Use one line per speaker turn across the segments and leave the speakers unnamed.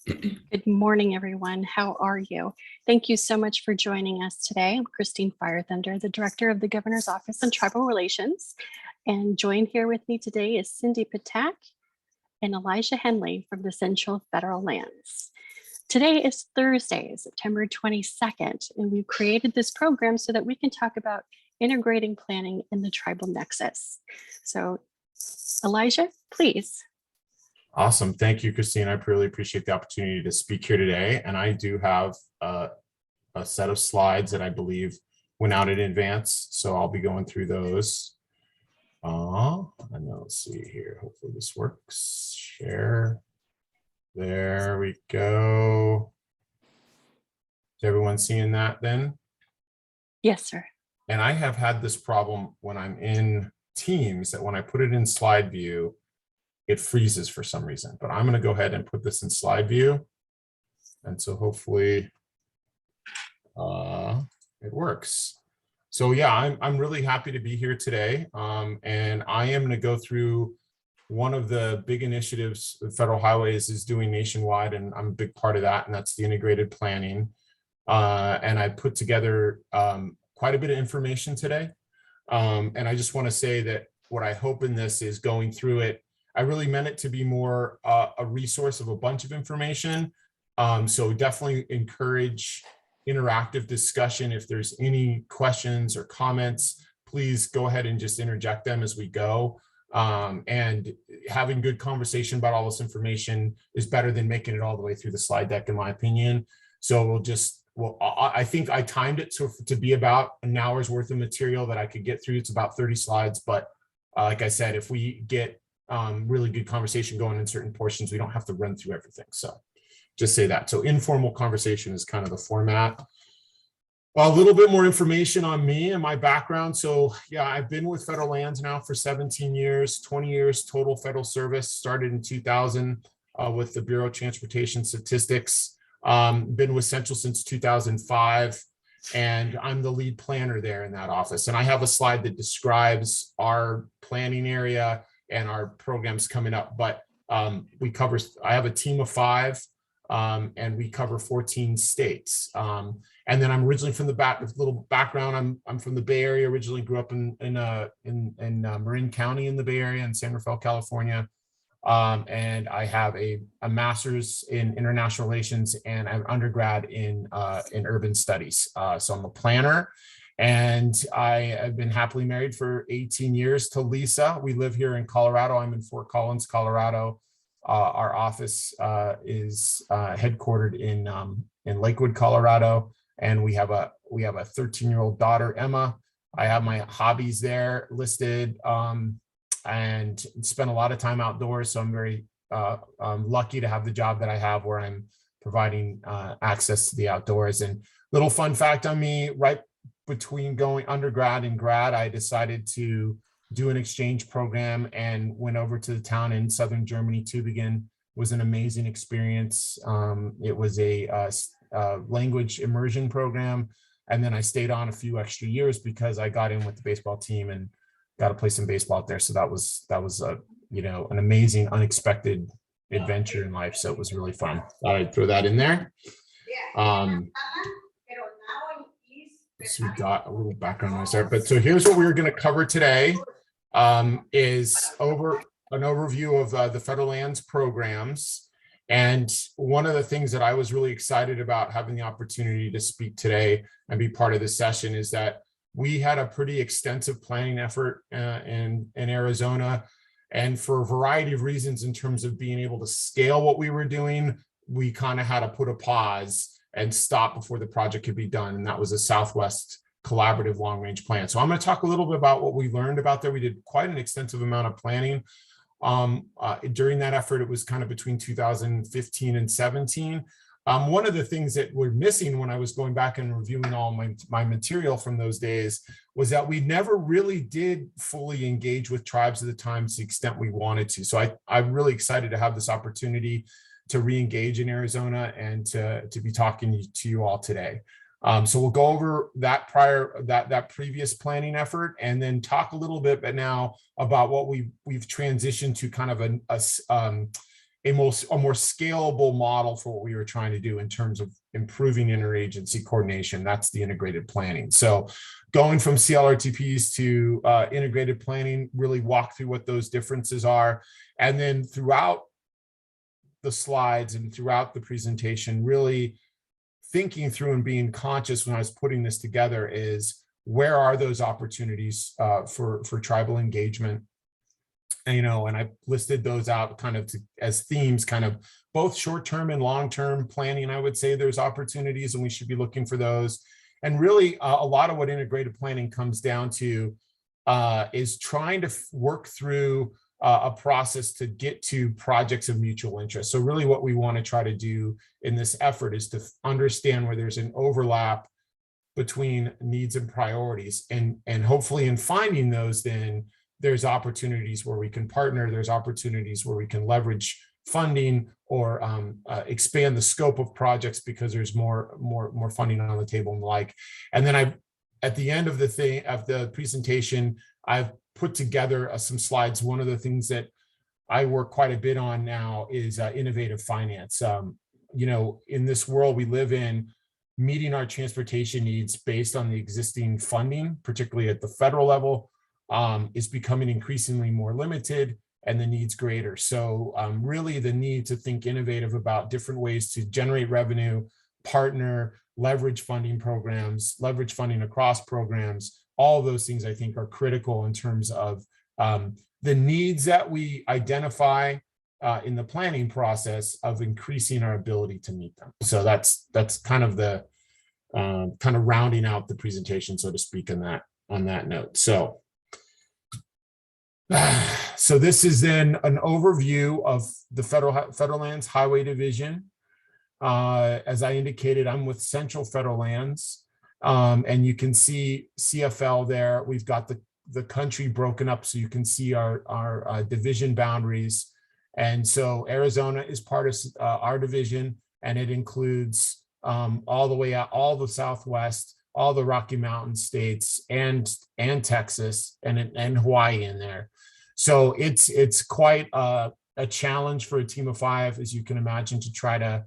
Good morning, everyone. How are you? Thank you so much for joining us today. I'm Christine Firethunder, the Director of the Governor's Office on Tribal Relations. And joined here with me today is Cindy Patak and Elijah Henley from the Central Federal Lands. Today is Thursday, September 22nd, and we've created this program so that we can talk about integrating planning in the tribal nexus. So, Elijah, please.
Awesome. Thank you, Christine. I really appreciate the opportunity to speak here today. And I do have a set of slides that I believe went out in advance. So I'll be going through those. And let's see here. Hopefully this works. Share. There we go. Is everyone seeing that then?
Yes, sir.
And I have had this problem when I'm in Teams that when I put it in slide view, it freezes for some reason, but I'm going to go ahead and put this in slide view. And so hopefully it works. So yeah, I'm really happy to be here today. And I am going to go through one of the big initiatives that Federal Highways is doing nationwide, and I'm a big part of that, and that's the integrated planning. And I put together quite a bit of information today. And I just want to say that what I hope in this is going through it, I really meant it to be more a resource of a bunch of information. So definitely encourage interactive discussion. If there's any questions or comments, please go ahead and just interject them as we go. And having good conversation about all this information is better than making it all the way through the slide deck, in my opinion. So I think I timed it to be about an hour's worth of material that I could get through. It's about 30 slides, but like I said, if we get really good conversation going in certain portions, we don't have to run through everything. So just say that. So informal conversation is kind of the format. A little bit more information on me and my background. So yeah, I've been with Federal Lands now for 17 years, 20 years total federal service, started in 2000 with the Bureau of Transportation Statistics. Been with Central since 2005. And I'm the lead planner there in that office. And I have a slide that describes our planning area and our programs coming up, but I have a team of 5 and we cover 14 states. And then I'm originally from little background. I'm from the Bay Area, originally grew up in Marin County in the Bay Area in San Rafael, California. And I have a master's in international relations and an undergrad in urban studies. So I'm a planner. And I have been happily married for 18 years to Lisa. We live here in Colorado. I'm in Fort Collins, Colorado. Our office is headquartered in Lakewood, Colorado, and we have a 13-year-old daughter, Emma. I have my hobbies there listed, and spend a lot of time outdoors. So I'm very lucky to have the job that I have, where I'm providing access to the outdoors. And little fun fact on me: right between going undergrad and grad, I decided to do an exchange program and went over to the town in southern Germany, Tübingen. It was an amazing experience. It was a language immersion program. And then I stayed on a few extra years because I got in with the baseball team and got to play some baseball out there. So that was an amazing, unexpected adventure in life. So it was really fun. I'd throw that in there. So we got a little background noise there, but so here's what we're going to cover today. Is an overview of the Federal Lands programs. And one of the things that I was really excited about having the opportunity to speak today and be part of this session is that we had a pretty extensive planning effort in Arizona. And for a variety of reasons, in terms of being able to scale what we were doing, we kind of had to put a pause and stop before the project could be done. And that was a Southwest collaborative long-range plan. So I'm going to talk a little bit about what we learned about there. We did quite an extensive amount of planning. During that effort, it was kind of between 2015 and 17. One of the things that we're missing when I was going back and reviewing all my material from those days was that we never really did fully engage with tribes at the time to the extent we wanted to. So I'm really excited to have this opportunity to re-engage in Arizona and to be talking to you all today. So we'll go over that previous planning effort, and then talk a little bit now about what we've transitioned to kind of a more scalable model for what we were trying to do in terms of improving interagency coordination. That's the integrated planning. So going from CLRTPs to integrated planning, really walk through what those differences are. And then throughout the slides and throughout the presentation, really thinking through and being conscious when I was putting this together is, where are those opportunities for tribal engagement? And, and I listed those out kind of as themes, kind of both short-term and long-term planning. I would say there's opportunities and we should be looking for those. And really a lot of what integrated planning comes down to is trying to work through a process to get to projects of mutual interest. So really what we want to try to do in this effort is to understand where there's an overlap between needs and priorities, and hopefully in finding those, then there's opportunities where we can partner, there's opportunities where we can leverage funding or expand the scope of projects because there's more funding on the table and the like. And then at the end of the presentation, I've put together some slides. One of the things that I work quite a bit on now is innovative finance. In this world we live in, meeting our transportation needs based on the existing funding, particularly at the federal level, is becoming increasingly more limited and the needs greater. So really the need to think innovative about different ways to generate revenue, partner, leverage funding programs, leverage funding across programs, all of those things I think are critical in terms of the needs that we identify in the planning process of increasing our ability to meet them. So that's kind of the kind of rounding out the presentation, so to speak, on that note. So this is then an overview of the Federal Lands Highway Division. As I indicated, I'm with Central Federal Lands, and you can see CFL there. We've got the country broken up so you can see our division boundaries. And so Arizona is part of our division, and it includes all the way out, all the Southwest, all the Rocky Mountain states, and Texas, and Hawaii in there. So it's quite a challenge for a team of 5, as you can imagine, to try to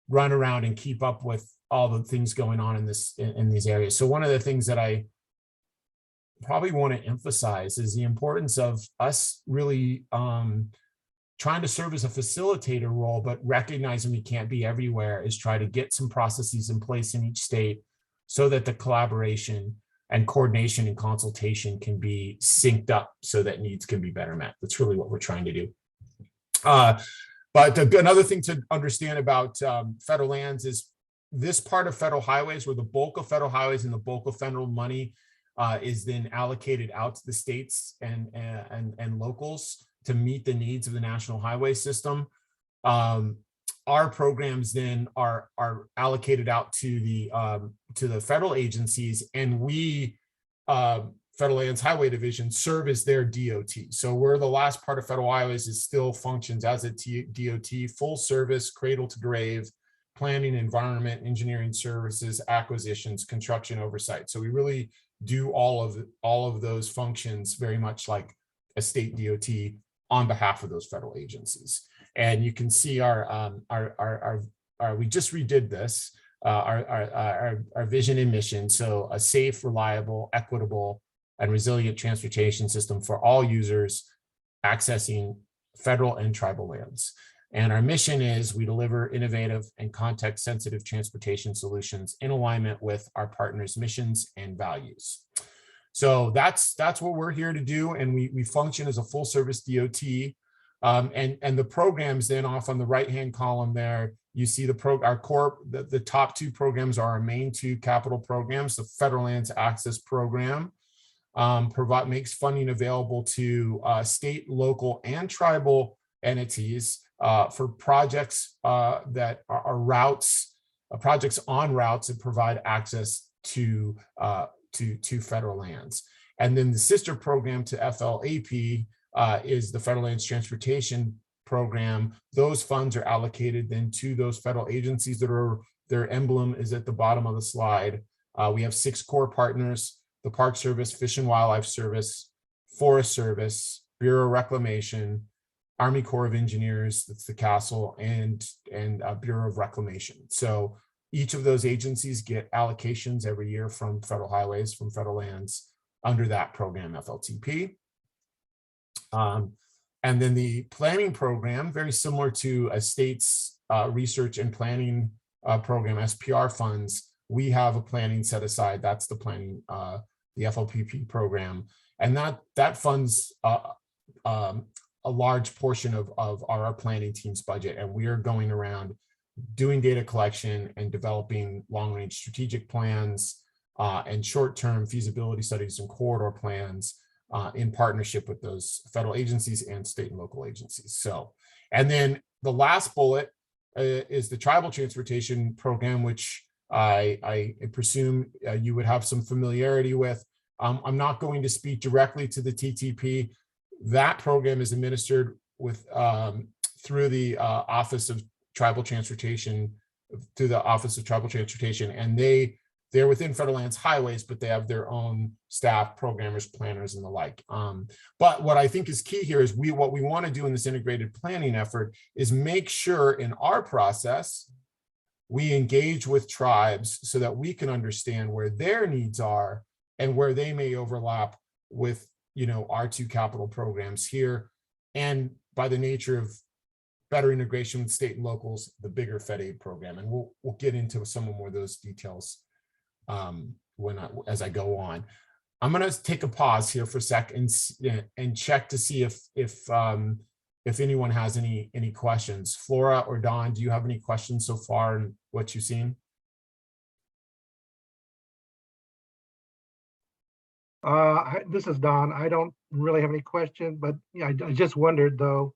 run around and keep up with all the things going on in these areas. So one of the things that I probably want to emphasize is the importance of us really trying to serve as a facilitator role, but recognizing we can't be everywhere, is try to get some processes in place in each state so that the collaboration and coordination and consultation can be synced up so that needs can be better met. That's really what we're trying to do. But another thing to understand about federal lands is this part of federal highways, where the bulk of federal highways and the bulk of federal money is then allocated out to the states and locals to meet the needs of the national highway system. Our programs then are allocated out to the federal agencies, and we, Federal Lands Highway Division, serve as their DOT. So we're the last part of federal highways is still functions as a DOT, full service, cradle to grave, planning, environment, engineering services, acquisitions, construction oversight. So we really do all of those functions very much like a state DOT on behalf of those federal agencies. And you can see our we just redid this, our vision and mission. So a safe, reliable, equitable, and resilient transportation system for all users accessing federal and tribal lands. And our mission is we deliver innovative and context-sensitive transportation solutions in alignment with our partners' missions and values. So that's what we're here to do, and we function as a full-service DOT. And the programs then off on the right-hand column there, you see the top 2 programs are our main 2 capital programs. The Federal Lands Access Program makes funding available to state, local, and tribal entities for projects that are routes, projects on routes that provide access to federal lands. And then the sister program to FLAP is the Federal Lands Transportation Program. Those funds are allocated then to those federal agencies their emblem is at the bottom of the slide. We have 6 core partners: the Park Service, Fish and Wildlife Service, Forest Service, Bureau of Reclamation, Army Corps of Engineers, that's the castle, and Bureau of Reclamation. So each of those agencies get allocations every year from federal highways, from federal lands under that program, FLTP. And then the planning program, very similar to a state's research and planning program, SPR funds, we have a planning set aside. That's the planning, the FLPP program. And that funds a large portion of our planning team's budget. And we are going around doing data collection and developing long-range strategic plans and short-term feasibility studies and corridor plans in partnership with those federal agencies and state and local agencies. So, and then the last bullet is the tribal transportation program, which I presume you would have some familiarity with. I'm not going to speak directly to the TTP. That program is administered with through the Office of Tribal Transportation, through the Office of Tribal Transportation, and they're within federal lands highways, but they have their own staff, programmers, planners, and the like. But what I think is key here is what we want to do in this integrated planning effort is make sure in our process, we engage with tribes so that we can understand where their needs are and where they may overlap with, you know, our two capital programs here. And by the nature of better integration with state and locals, the bigger Fed aid program. And we'll get into some more of those details as I go on. I'm going to take a pause here for a sec and check to see if anyone has any questions. Flora or Don, do you have any questions so far in what you've seen?
This is Don. I don't really have any question, but yeah, I just wondered though.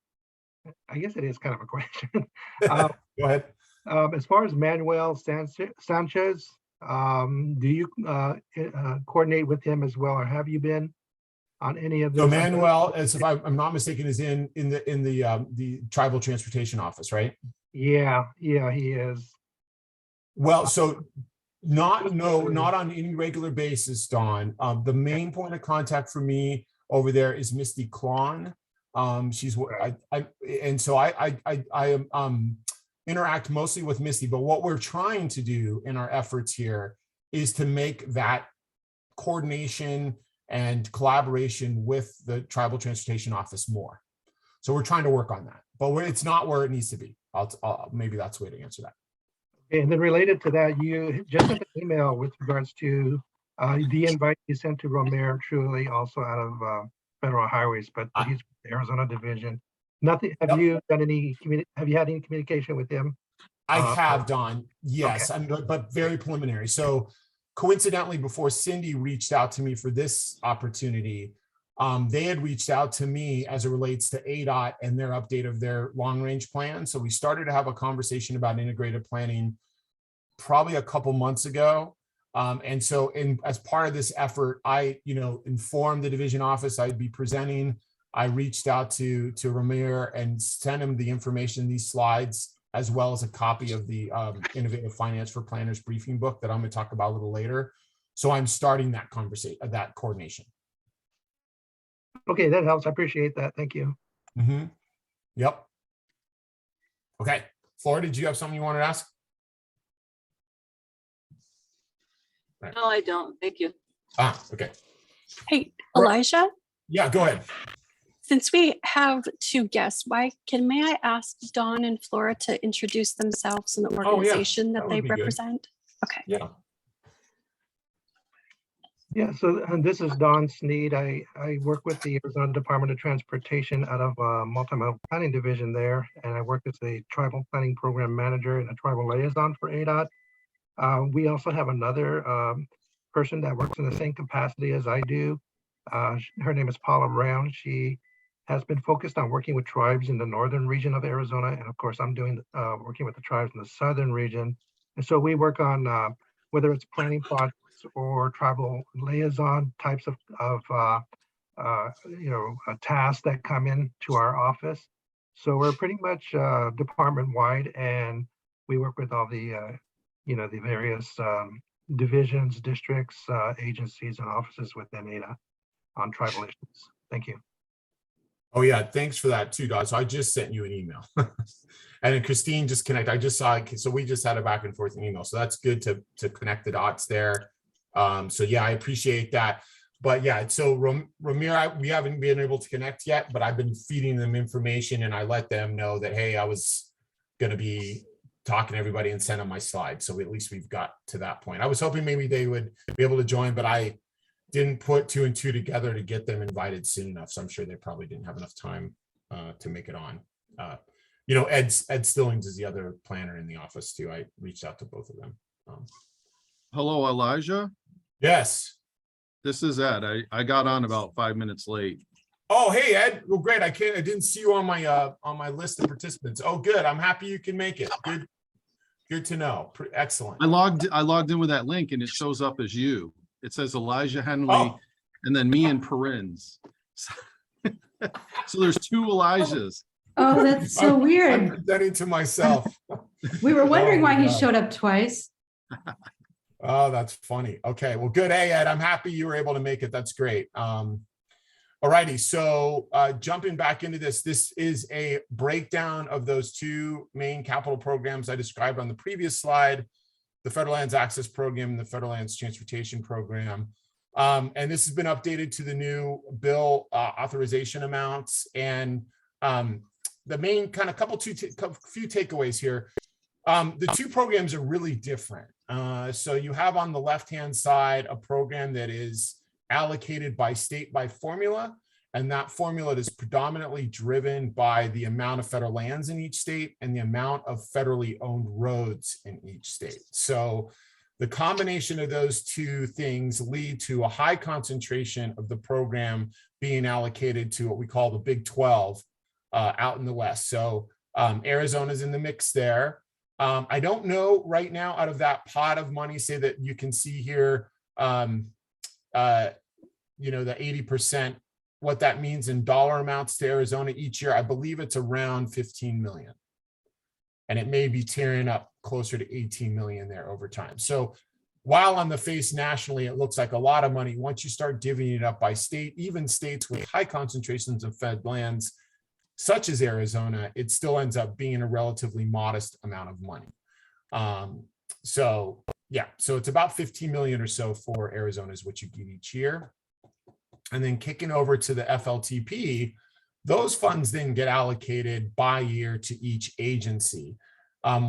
I guess it is kind of a question.
Go ahead.
As far as Manuel Sanchez, do you coordinate with him as well, or have you been on any of this?
So Manuel, as if I'm not mistaken, is in the Tribal Transportation Office, right?
Yeah, he is.
Well, so not on any regular basis, Don. The main point of contact for me over there is Misty Klon. She's what I interact mostly with Misty, but what we're trying to do in our efforts here is to make that coordination and collaboration with the Tribal Transportation Office more. So we're trying to work on that, but it's not where it needs to be. Maybe that's the way to answer that.
Okay, and then related to that, you just sent an email with regards to the invite you sent to Romero, truly also out of Federal Highways, but he's the Arizona division. Nothing. Have you done any? Have you had any communication with him?
I have, Don. Yes, okay. But very preliminary. So coincidentally, before Cindy reached out to me for this opportunity, they had reached out to me as it relates to ADOT and their update of their long-range plan. So we started to have a conversation about integrated planning probably a couple months ago. And so as part of this effort, I informed the division office I'd be presenting. I reached out to Ramir and sent him the information, these slides, as well as a copy of the Innovative Finance for Planners briefing book that I'm going to talk about a little later. So I'm starting that conversation, that coordination.
Okay, that helps. I appreciate that. Thank you.
Mm-hmm. Yep. Okay. Flora, did you have something you wanted to ask?
Right. No, I don't. Thank you.
Okay.
Hey, Elijah?
Yeah, go ahead.
Since we have two guests, may I ask Dawn and Flora to introduce themselves and the organization that they represent? Good. Okay.
Yeah.
Yeah, so and this is Don Sneed. I work with the Arizona Department of Transportation out of Multimodal Planning Division there, and I work as a Tribal Planning Program Manager and a Tribal Liaison for ADOT. We also have another person that works in the same capacity as I do. Her name is Paula Brown. She has been focused on working with tribes in the northern region of Arizona, and of course I'm doing working with the tribes in the southern region. And so we work on whether it's planning projects or tribal liaison types of tasks that come in to our office. So we're pretty much department wide, and we work with all the the various divisions, districts, agencies, and offices within ADA on tribal issues. Thank you.
Oh yeah, thanks for that too, Dot. So I just sent you an email. And then Christine just connected. I just saw it. So we just had a back and forth email. So that's good to connect the dots there. So yeah, I appreciate that. But yeah, so Ramir, we haven't been able to connect yet, but I've been feeding them information and I let them know that, hey, I was going to be talking to everybody and send them my slides. So at least we've got to that point. I was hoping maybe they would be able to join, but I didn't put 2 and 2 together to get them invited soon enough. So I'm sure they probably didn't have enough time to make it on. You know, Ed Stillings is the other planner in the office too. I reached out to both of them.
Hello, Elijah.
Yes.
This is Ed. I got on about 5 minutes late.
Oh, hey, Ed. Well, great. I didn't see you on my list of participants. Oh, good. I'm happy you can make it. Good to know. Excellent.
I logged in with that link and it shows up as you. It says Elijah Henley
Oh.
and then me in parens. So there's 2 Elijahs.
Oh, that's so
I'm
weird.
presenting to myself.
We were wondering
Oh,
why he
God.
showed up twice.
Oh, that's funny. Okay, well, good. Hey, Ed, I'm happy you were able to make it. That's great. All righty. So jumping back into this is a breakdown of those 2 main capital programs I described on the previous slide, the Federal Lands Access Program and the Federal Lands Transportation Program. And this has been updated to the new bill authorization amounts. And the main kind of few takeaways here. The 2 programs are really different. So you have on the left-hand side a program that is allocated by state by formula, and that formula is predominantly driven by the amount of federal lands in each state and the amount of federally owned roads in each state. So the combination of those 2 things lead to a high concentration of the program being allocated to what we call the Big 12 out in the West. So Arizona's in the mix there. I don't know right now out of that pot of money, say that you can see here, you know, the 80%, what that means in dollar amounts to Arizona each year. I believe it's around 15 million. And it may be tearing up closer to 18 million there over time. So while on the face nationally, it looks like a lot of money, once you start divvying it up by state, even states with high concentrations of fed lands, such as Arizona, it still ends up being a relatively modest amount of money. So yeah, so it's about 15 million or so for Arizona is what you get each year. And then kicking over to the FLTP, those funds then get allocated by year to each agency.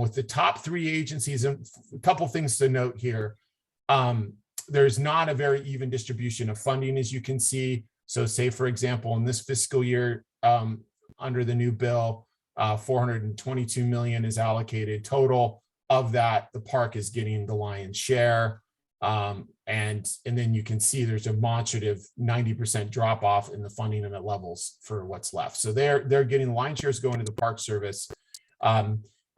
With the top 3 agencies, and a couple things to note here. There's not a very even distribution of funding, as you can see. So say, for example, in this fiscal year, under the new bill, 422 million is allocated total. Of that, the park is getting the lion's share. And then you can see there's a demonstrative 90% drop off in the funding and the levels for what's left. So they're getting lion's shares going to the Park Service.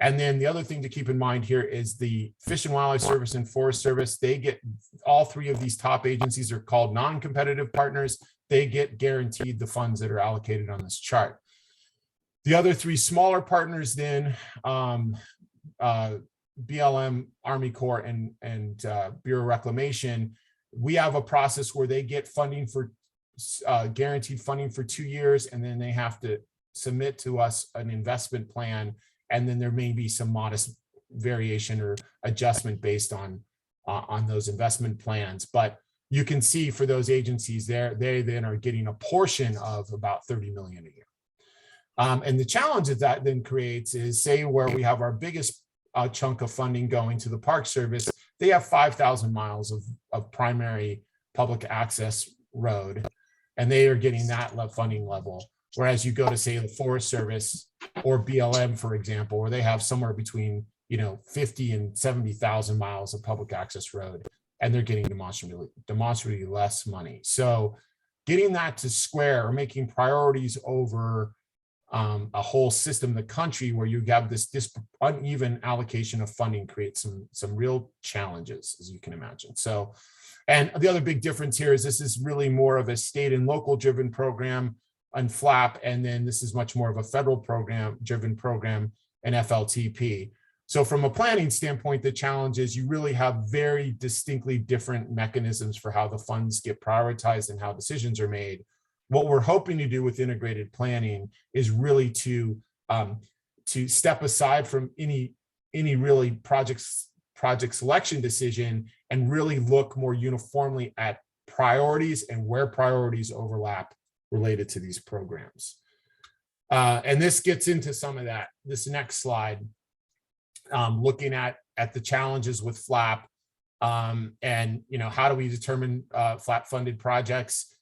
And then the other thing to keep in mind here is the Fish and Wildlife Service and Forest Service. They get, all 3 of these top agencies are called non-competitive partners. They get guaranteed the funds that are allocated on this chart. The other 3 smaller partners then, BLM, Army Corps, and Bureau of Reclamation, we have a process where they get funding for guaranteed funding for 2 years, and then they have to submit to us an investment plan, and then there may be some modest variation or adjustment based on those investment plans. But you can see for those agencies there, they then are getting a portion of about 30 million a year. And the challenge that then creates is, say where we have our biggest chunk of funding going to the Park Service, they have 5,000 miles of primary public access road, and they are getting that funding level. Whereas you go to, say, the Forest Service or BLM, for example, where they have somewhere between 50 and 70,000 miles of public access road, and they're getting demonstrably less money. So getting that to square, or making priorities over a whole system, the country, where you have this uneven allocation of funding, creates some real challenges, as you can imagine. So, and the other big difference here is this is really more of a state and local driven program on FLAP, and then this is much more of a federal program driven program in FLTP. So from a planning standpoint, the challenge is you really have very distinctly different mechanisms for how the funds get prioritized and how decisions are made. what we're hoping to do with integrated planning is really to step aside from any really project selection decision and really look more uniformly at priorities and where priorities overlap related to these programs. And this gets into some of that, this next slide, looking at the challenges with FLAP, and how do we determine FLAP funded projects?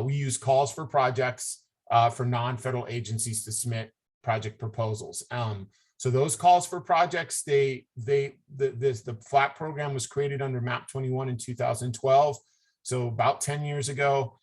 We use calls for projects for non-federal agencies to submit project proposals. So those calls for projects, the FLAP program was created under MAP 21 in 2012, so about 10 years ago.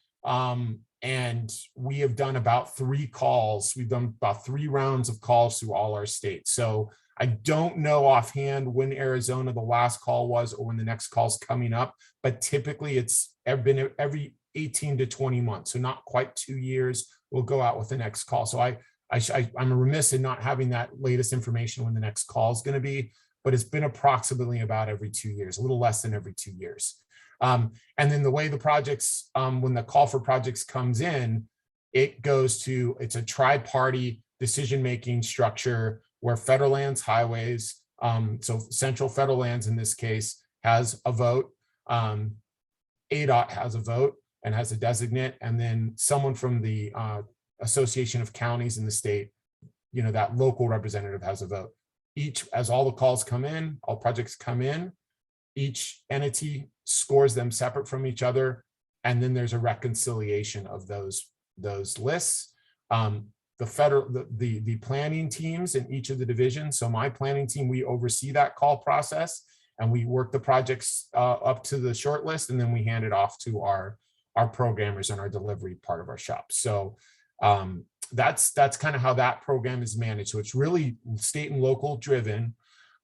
And we have done about 3 calls. We've done about 3 rounds of calls through all our states. So I don't know offhand when Arizona the last call was or when the next call is coming up, but typically it's been every 18 to 20 months. So not quite 2 years, we'll go out with the next call. So I'm remiss in not having that latest information when the next call is going to be, but it's been approximately about every 2 years, a little less than every 2 years. And then the way the projects, when the call for projects comes in, it's a tri-party decision-making structure where federal lands, highways, so Central Federal Lands in this case has a vote, ADOT has a vote and has a designate, and then someone from the Association of Counties in the state, that local representative has a vote. As all the calls come in, all projects come in, each entity scores them separate from each other, and then there's a reconciliation of those lists. The planning teams in each of the divisions, so my planning team, we oversee that call process, and we work the projects up to the short list, and then we hand it off to our programmers and our delivery part of our shop. So that's kind of how that program is managed. So it's really state and local driven.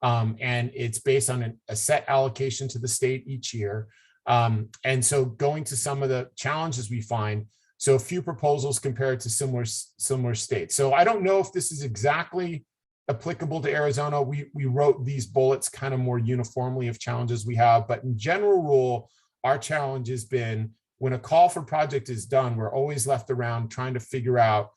And it's based on a set allocation to the state each year. And so going to some of the challenges we find, so a few proposals compared to similar states. So I don't know if this is exactly applicable to Arizona. We wrote these bullets kind of more uniformly of challenges we have, but in general rule, our challenge has been when a call for project is done, we're always left around trying to figure out,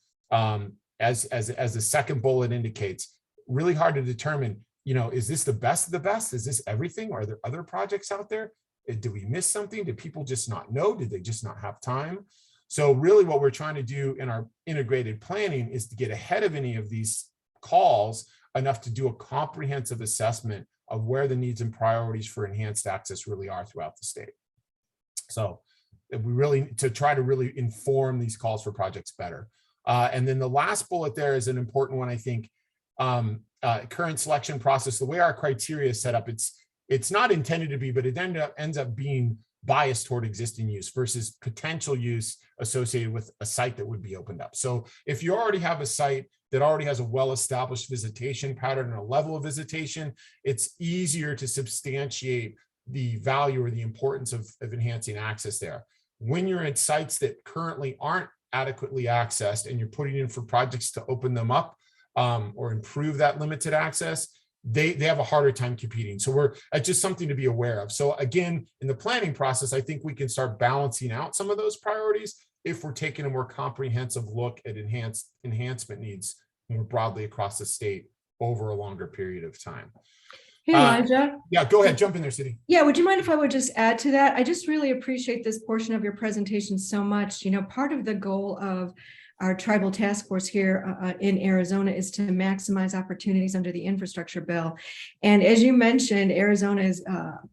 as the second bullet indicates, really hard to determine, is this the best of the best? Is this everything? Are there other projects out there? Did we miss something? Did people just not know? Did they just not have time? So really what we're trying to do in our integrated planning is to get ahead of any of these calls enough to do a comprehensive assessment of where the needs and priorities for enhanced access really are throughout the state. So to try to really inform these calls for projects better. And then the last bullet there is an important one, I think. Current selection process, the way our criteria is set up, it's not intended to be, but it ends up being biased toward existing use versus potential use associated with a site that would be opened up. So if you already have a site that already has a well-established visitation pattern and a level of visitation, it's easier to substantiate the value or the importance of enhancing access there. When you're at sites that currently aren't adequately accessed and you're putting in for projects to open them up, or improve that limited access, they have a harder time competing. So it's just something to be aware of. So again, in the planning process, I think we can start balancing out some of those priorities if we're taking a more comprehensive look at enhancement needs more broadly across the state over a longer period of time.
Hey, Elijah.
Yeah, go ahead, jump in there, Cindy.
Yeah, would you mind if I would just add to that? I just really appreciate this portion of your presentation so much. Part of the goal of our tribal task force here in Arizona is to maximize opportunities under the infrastructure bill. And as you mentioned, Arizona is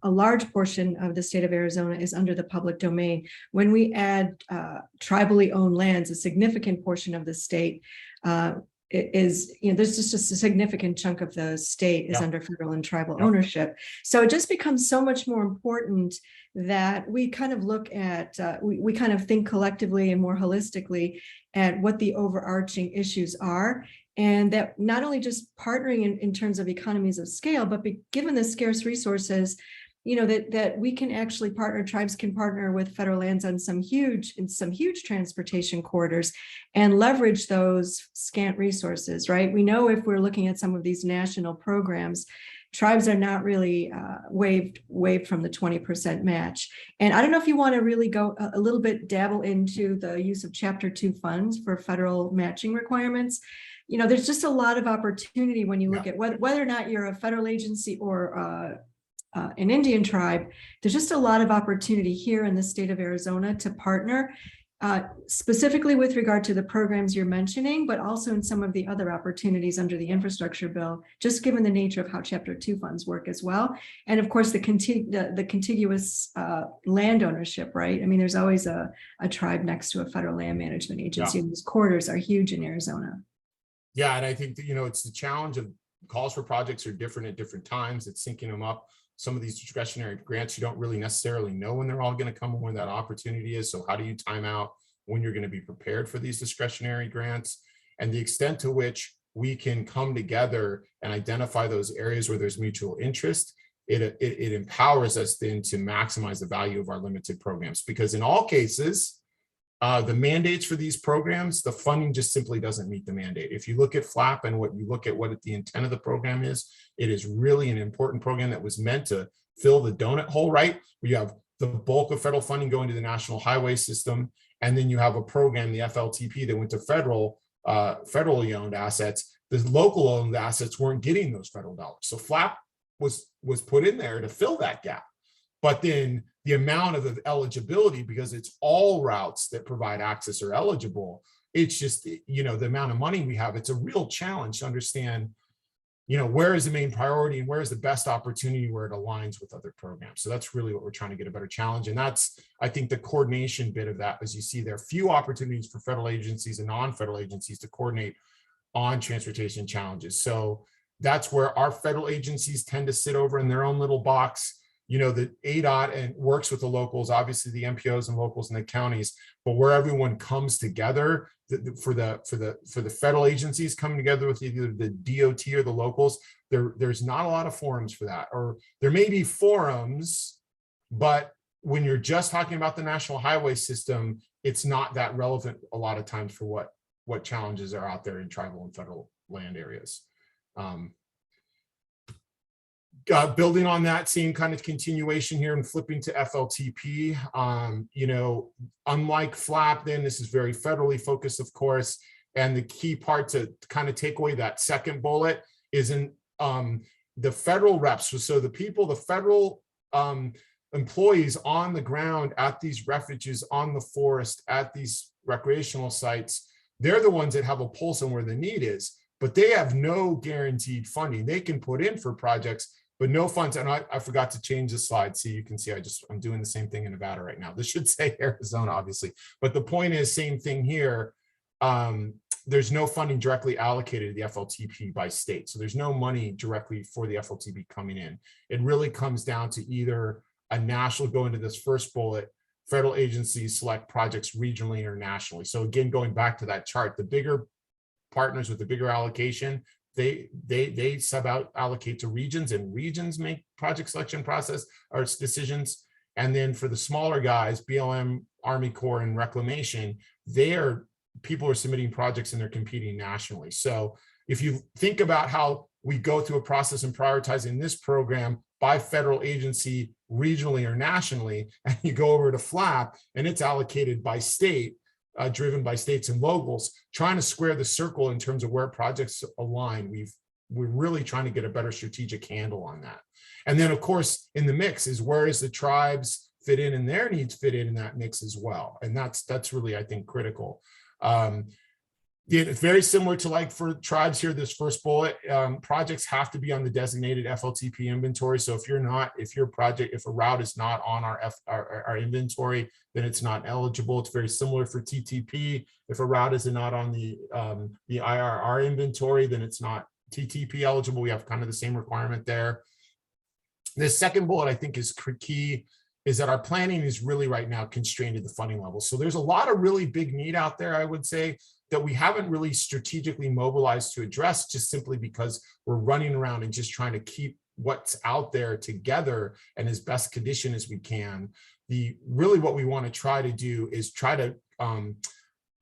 a large portion of the state of Arizona is under the public domain. When we add tribally owned lands, a significant portion of the state there's just a significant chunk of the state is under federal and tribal ownership. So it just becomes so much more important that we kind of look at, we kind of think collectively and more holistically at what the overarching issues are, and that not only just partnering in terms of economies of scale, but given the scarce resources, that we can actually tribes can partner with federal lands on some huge transportation corridors and leverage those scant resources, right? We know if we're looking at some of these national programs, tribes are not really waived from the 20% match. And I don't know if you want to really go a little bit dabble into the use of Chapter 2 funds for federal matching requirements. There's just a lot of opportunity when you look at whether or not you're a federal agency or an Indian tribe. There's just a lot of opportunity here in the state of Arizona to partner, specifically with regard to the programs you're mentioning, but also in some of the other opportunities under the infrastructure bill, just given the nature of how Chapter 2 funds work as well. And of course, the contiguous land ownership, right? I mean, there's always a tribe next to a federal land management agency, and those corridors are huge in Arizona.
Yeah, and I think that, it's the challenge of calls for projects are different at different times. It's syncing them up. Some of these discretionary grants, you don't really necessarily know when they're all going to come or when that opportunity is. So how do you time out when you're going to be prepared for these discretionary grants? And the extent to which we can come together and identify those areas where there's mutual interest, it empowers us then to maximize the value of our limited programs. Because in all cases, the mandates for these programs, the funding just simply doesn't meet the mandate. If you look at FLAP and what the intent of the program is, it is really an important program that was meant to fill the donut hole, right? Where you have the bulk of federal funding going to the national highway system, and then you have a program, the FLTP, that went to federally owned assets. The local owned assets weren't getting those federal dollars. So FLAP was put in there to fill that gap. But then the amount of the eligibility, because it's all routes that provide access are eligible, it's just, the amount of money we have, it's a real challenge to understand, where is the main priority and where is the best opportunity where it aligns with other programs. So that's really what we're trying to get a better challenge. And that's, I think, the coordination bit of that, as you see there are few opportunities for federal agencies and non-federal agencies to coordinate on transportation challenges. So that's where our federal agencies tend to sit over in their own little box. The ADOT and works with the locals, obviously the MPOs and locals in the counties, but where everyone comes together for the federal agencies coming together with either the DOT or the locals, there's not a lot of forums for that, or there may be forums, but when you're just talking about the national highway system, it's not that relevant a lot of times for what challenges are out there in tribal and federal land areas. Building on that same kind of continuation here and flipping to FLTP, unlike FLAP, then this is very federally focused, of course. And the key part to kind of take away that second bullet is in the federal reps. So the federal employees on the ground at these refuges, on the forest, at these recreational sites, they're the ones that have a pulse on where the need is, but they have no guaranteed funding. They can put in for projects, but no funds. And I forgot to change the slide. See, you can see I'm doing the same thing in Nevada right now. This should say Arizona, obviously. But the point is, same thing here. There's no funding directly allocated to the FLTP by state. So there's no money directly for the FLTP coming in. It really comes down to either a national, go into this first bullet, federal agencies select projects regionally or nationally. So again, going back to that chart, the bigger partners with the bigger allocation, they sub out allocate to regions, and regions make project selection process or decisions. And then for the smaller guys, BLM, Army Corps, and Reclamation, people are submitting projects and they're competing nationally. So if you think about how we go through a process and prioritizing this program by federal agency, regionally or nationally, and you go over to FLAP and it's allocated by state, driven by states and locals, trying to square the circle in terms of where projects align. We're really trying to get a better strategic handle on that. And then, of course, in the mix is where does the tribes fit in and their needs fit in that mix as well. And that's really, I think, critical. It's very similar to, like, for tribes here, this first bullet, projects have to be on the designated FLTP inventory. So if a route is not on our inventory, then it's not eligible. It's very similar for TTP. If a route is not on the IRR inventory, then it's not TTP eligible. We have kind of the same requirement there. The second bullet, I think, is key, is that our planning is really right now constrained to the funding level. So there's a lot of really big need out there, I would say, that we haven't really strategically mobilized to address, just simply because we're running around and just trying to keep what's out there together and as best condition as we can. Really what we want to try to do is try to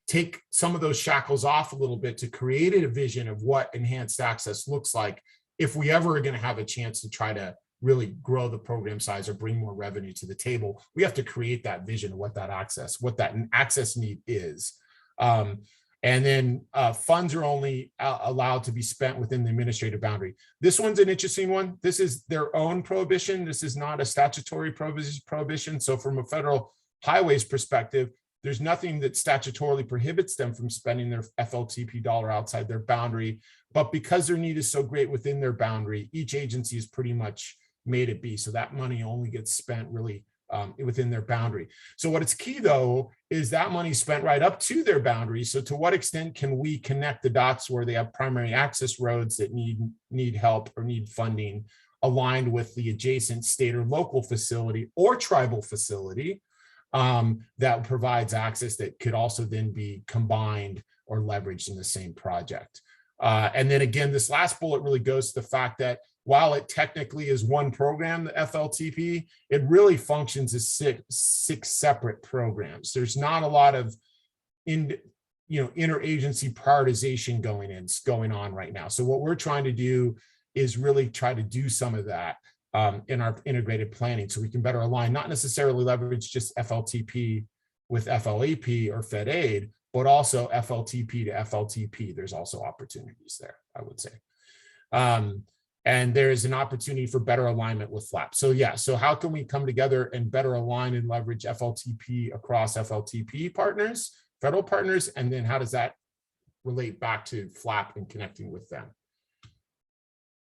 take some of those shackles off a little bit to create a vision of what enhanced access looks like if we ever are going to have a chance to try to really grow the program size or bring more revenue to the table, we have to create that vision of what that access need is. And then funds are only allowed to be spent within the administrative boundary. This one's an interesting one. This is their own prohibition. This is not a statutory prohibition. So from a federal highways perspective, there's nothing that statutorily prohibits them from spending their FLTP dollar outside their boundary. But because their need is so great within their boundary, each agency has pretty much made it be. So that money only gets spent really within their boundary. So what is key though, is that money spent right up to their boundary. So to what extent can we connect the dots where they have primary access roads that need help or need funding aligned with the adjacent state or local facility or tribal facility that provides access that could also then be combined or leveraged in the same project. And then again, this last bullet really goes to the fact that while it technically is one program, the FLTP, it really functions as six separate programs. There's not a lot of interagency prioritization going on right now. So what we're trying to do is really try to do some of that in our integrated planning, so we can better align, not necessarily leverage just FLTP with FLAP or Fed Aid, but also FLTP to FLTP. There's also opportunities there, I would say. And there is an opportunity for better alignment with FLAP. So yeah, so how can we come together and better align and leverage FLTP across FLTP partners, federal partners, and then how does that relate back to FLAP and connecting with them?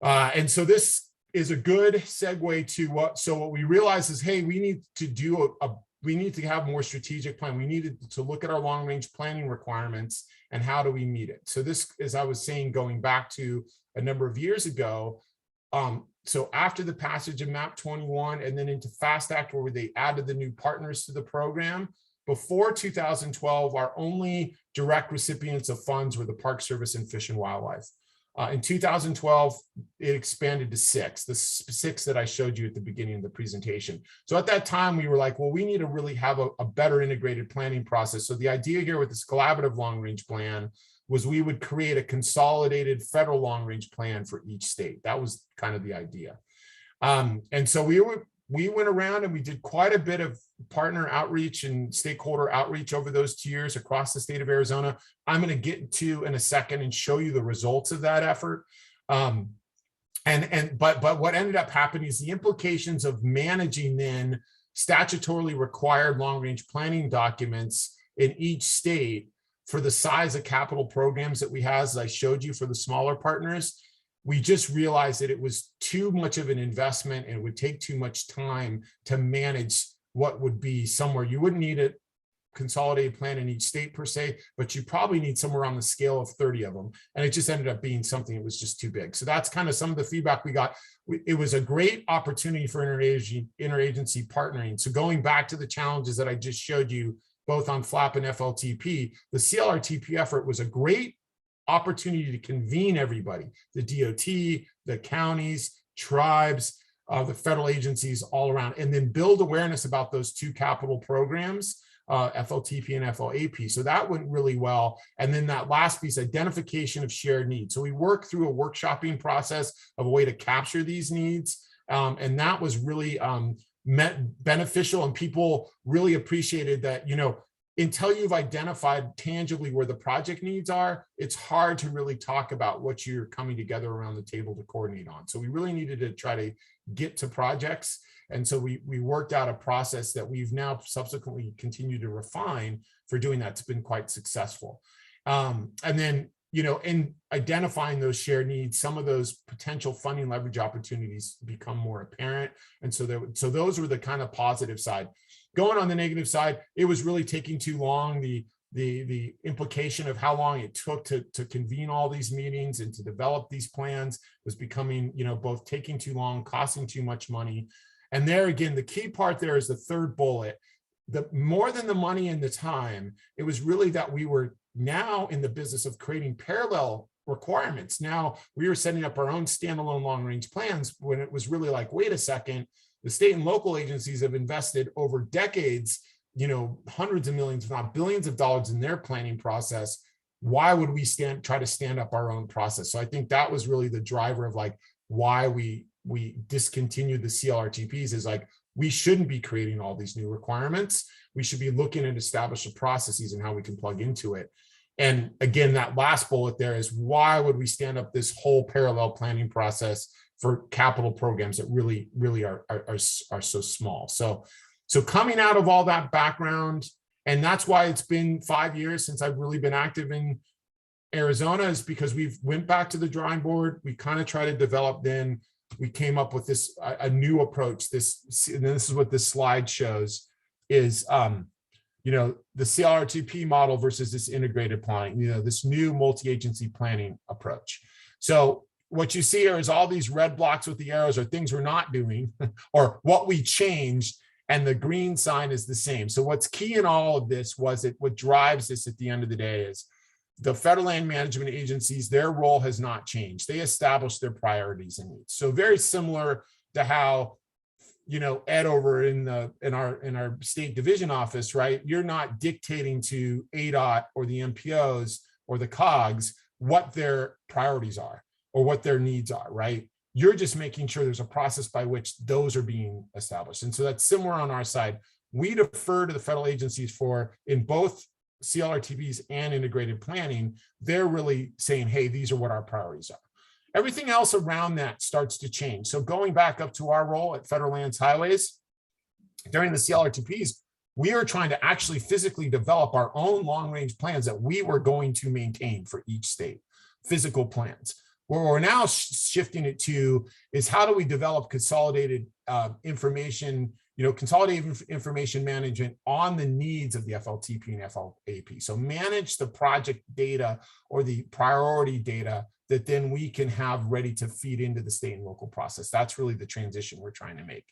And so this is a good segue to what we realize is, hey, we need to do we need to have more strategic plan. We needed to look at our long range planning requirements and how do we meet it. So this, as I was saying, going back to a number of years ago, so after the passage of MAP 21 and then into FAST Act, where they added the new partners to the program, before 2012, our only direct recipients of funds were the Park Service and Fish and Wildlife. In 2012, it expanded to six, the six that I showed you at the beginning of the presentation. So at that time, we were like, well, we need to really have a better integrated planning process. So the idea here with this collaborative long-range plan was we would create a consolidated federal long-range plan for each state. That was kind of the idea. And so we went around and we did quite a bit of partner outreach and stakeholder outreach over those 2 years across the state of Arizona. I'm going to get to in a second and show you the results of that effort. But what ended up happening is the implications of managing then statutorily required long-range planning documents in each state for the size of capital programs that we have, as I showed you for the smaller partners. We just realized that it was too much of an investment and it would take too much time to manage what would be somewhere. You wouldn't need a consolidated plan in each state per se, but you probably need somewhere on the scale of 30 of them. And it just ended up being something that was just too big. So that's kind of some of the feedback we got. It was a great opportunity for interagency partnering. So going back to the challenges that I just showed you, both on FLAP and FLTP, the CLRTP effort was a great opportunity to convene everybody, the DOT, the counties, tribes, the federal agencies all around, and then build awareness about those two capital programs, FLTP and FLAP. So that went really well. And then that last piece, identification of shared needs. So we worked through a workshopping process of a way to capture these needs. And that was really beneficial, and people really appreciated that, until you've identified tangibly where the project needs are, it's hard to really talk about what you're coming together around the table to coordinate on. So we really needed to try to get to projects. And so we worked out a process that we've now subsequently continued to refine for doing that. It's been quite successful. And then, in identifying those shared needs, some of those potential funding leverage opportunities become more apparent. And so those were the kind of positive side. Going on the negative side, it was really taking too long. The implication of how long it took to convene all these meetings and to develop these plans was becoming, both taking too long, costing too much money. And there again, the key part there is the third bullet. The more than the money and the time, it was really that we were now in the business of creating parallel requirements. Now we were setting up our own standalone long-range plans when it was really like, wait a second, the state and local agencies have invested over decades, hundreds of millions, if not billions of dollars in their planning process. Why would we try to stand up our own process? So I think that was really the driver of like, why we discontinued the CLRTPs is like, we shouldn't be creating all these new requirements. We should be looking at established processes and how we can plug into it. And again, that last bullet there is, why would we stand up this whole parallel planning process for capital programs that really are so small? So coming out of all that background, and that's why it's been 5 years since I've really been active in Arizona, is because we've went back to the drawing board. We kind of try to develop, then we came up with this a new approach. And this is what this slide shows is the CLRTP model versus this integrated planning, this new multi-agency planning approach. So what you see here is all these red blocks with the arrows are things we're not doing or what we changed, and the green sign is the same. So what's key in all of this was what drives this at the end of the day is the federal land management agencies, their role has not changed. They established their priorities and needs. So very similar to how, Ed over in our state division office, right? You're not dictating to ADOT or the MPOs or the COGs what their priorities are or what their needs are, right? You're just making sure there's a process by which those are being established. And so that's similar on our side. We defer to the federal agencies for, in both CLRTPs and integrated planning, they're really saying, hey, these are what our priorities are. Everything else around that starts to change. So going back up to our role at Federal Lands Highways, during the CLRTPs, we are trying to actually physically develop our own long-range plans that we were going to maintain for each state, physical plans. Where we're now shifting it to is, how do we develop consolidated information, consolidated information management on the needs of the FLTP and FLAP. So manage the project data or the priority data that then we can have ready to feed into the state and local process. That's really the transition we're trying to make.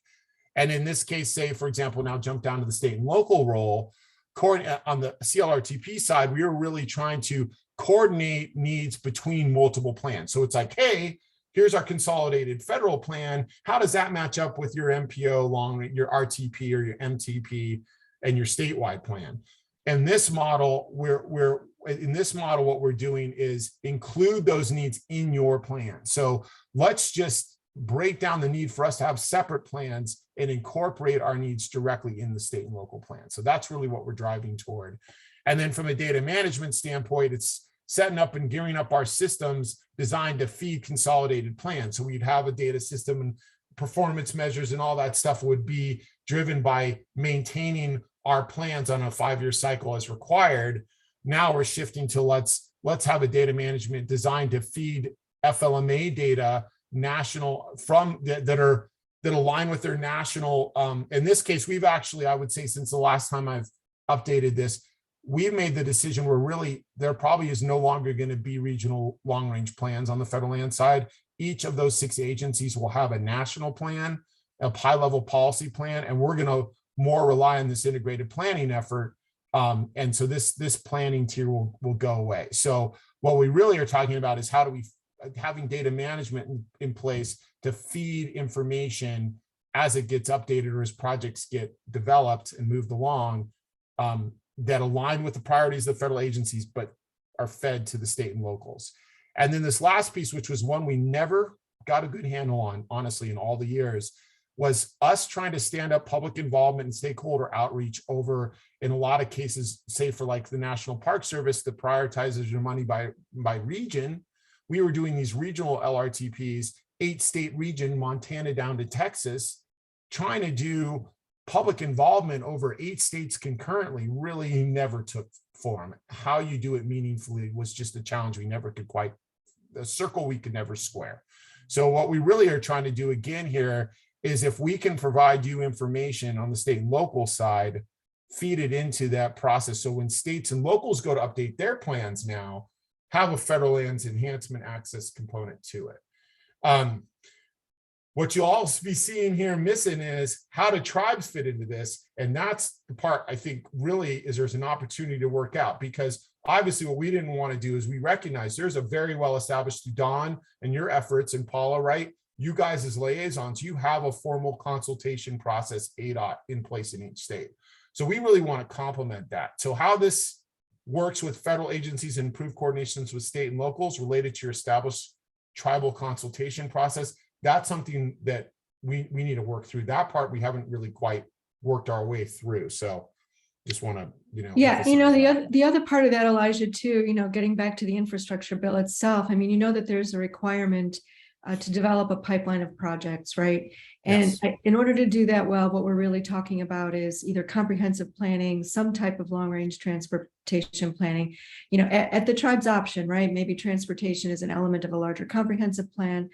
And in this case, say, for example, now jump down to the state and local role. On the CLRTP side, we are really trying to coordinate needs between multiple plans. So it's like, hey, here's our consolidated federal plan. How does that match up with your MPO, your RTP or your MTP and your statewide plan? And this model, what we're doing is include those needs in your plan. So let's just break down the need for us to have separate plans and incorporate our needs directly in the state and local plan. So that's really what we're driving toward. And then from a data management standpoint, it's setting up and gearing up our systems designed to feed consolidated plans. So we'd have a data system, and performance measures and all that stuff would be driven by maintaining our plans on a 5-year cycle as required. Now we're shifting to let's have a data management designed to feed FLMA data national that align with their national. In this case, we've actually, I would say, since the last time I've updated this, we've made the decision where really there probably is no longer going to be regional long-range plans on the federal land side. Each of those 6 agencies will have a national plan, a high-level policy plan, and we're going to more rely on this integrated planning effort. And so this planning tier will go away. So what we really are talking about is how do we having data management in place to feed information as it gets updated or as projects get developed and moved along, that align with the priorities of the federal agencies, but are fed to the state and locals. And then this last piece, which was one we never got a good handle on, honestly, in all the years, was us trying to stand up public involvement and stakeholder outreach over, in a lot of cases, say for like the National Park Service that prioritizes your money by region. We were doing these regional LRTPs, 8-state region, Montana down to Texas, trying to do public involvement over 8 states concurrently really never took form. How you do it meaningfully was just a challenge we never could quite, a circle we could never square. So what we really are trying to do again here is, if we can provide you information on the state and local side, feed it into that process. So when states and locals go to update their plans now, have a federal lands enhancement access component to it. What you'll also be seeing here missing is how do tribes fit into this? And that's the part I think really is there's an opportunity to work out, because obviously what we didn't want to do is we recognize there's a very well-established, Don and your efforts, and Paula, right? You guys as liaisons, you have a formal consultation process, ADOT, in place in each state. So we really want to complement that. So how this works with federal agencies and improve coordinations with state and locals related to your established tribal consultation process, that's something that we need to work through. That part we haven't really quite worked our way through. So just want to,
Yeah,
emphasize
the other part of that, Elijah, too, getting back to the infrastructure bill itself, I mean, that there's a requirement to develop a pipeline of projects, right? And
Yes.
in order to do that well, what we're really talking about is either comprehensive planning, some type of long-range transportation planning, at the tribe's option, right? Maybe transportation is an element of a larger comprehensive plan.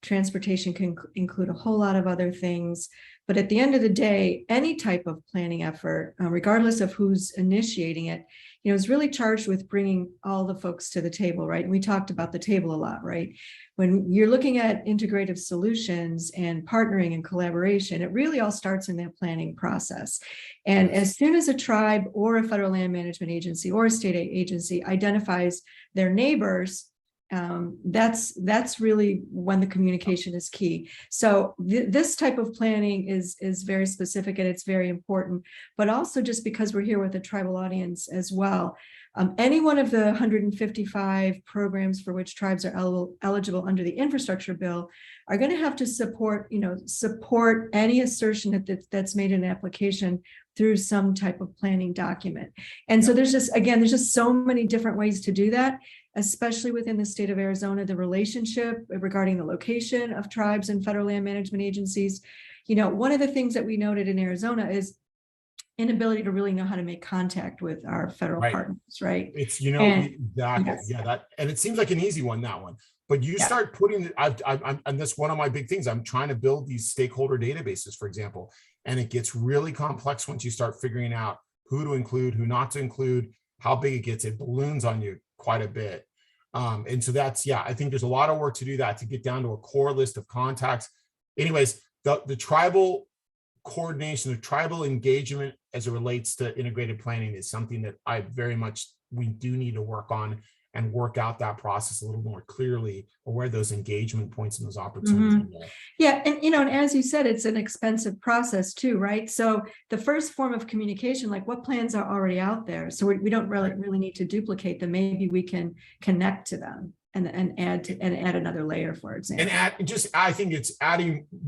Transportation can include a whole lot of other things. But at the end of the day, any type of planning effort, regardless of who's initiating it, is really charged with bringing all the folks to the table, right? And we talked about the table a lot, right? When you're looking at integrative solutions and partnering and collaboration, it really all starts in that planning process. And as soon as a tribe or a federal land management agency or a state agency identifies their neighbors, that's really when the communication is key. So this type of planning is very specific and it's very important, but also just because we're here with a tribal audience as well. Any one of the 155 programs for which tribes are eligible under the infrastructure bill are going to have to support any assertion that's made in an application through some type of planning document. And so there's just so many different ways to do that, especially within the state of Arizona. The relationship regarding the location of tribes and federal land management agencies. One of the things that we noted in Arizona is inability to really know how to make contact with our federal partners, right?
It's,
And-
exactly.
yes.
Yeah, and it seems like an easy one, that one. But you start putting, and that's one of my big things. I'm trying to build these stakeholder databases, for example, and it gets really complex once you start figuring out who to include, who not to include, how big it gets. It balloons on you quite a bit. And so that's, I think there's a lot of work to do that, to get down to a core list of contacts. Anyways, the tribal coordination, the tribal engagement as it relates to integrated planning is something that we do need to work on and work out that process a little more clearly, or where those engagement points and those opportunities are there.
Yeah, and as you said, it's an expensive process too, right? So the first form of communication, like what plans are already out there, so we don't really need to duplicate them. Maybe we can connect to them and add another layer, for example.
And I think it's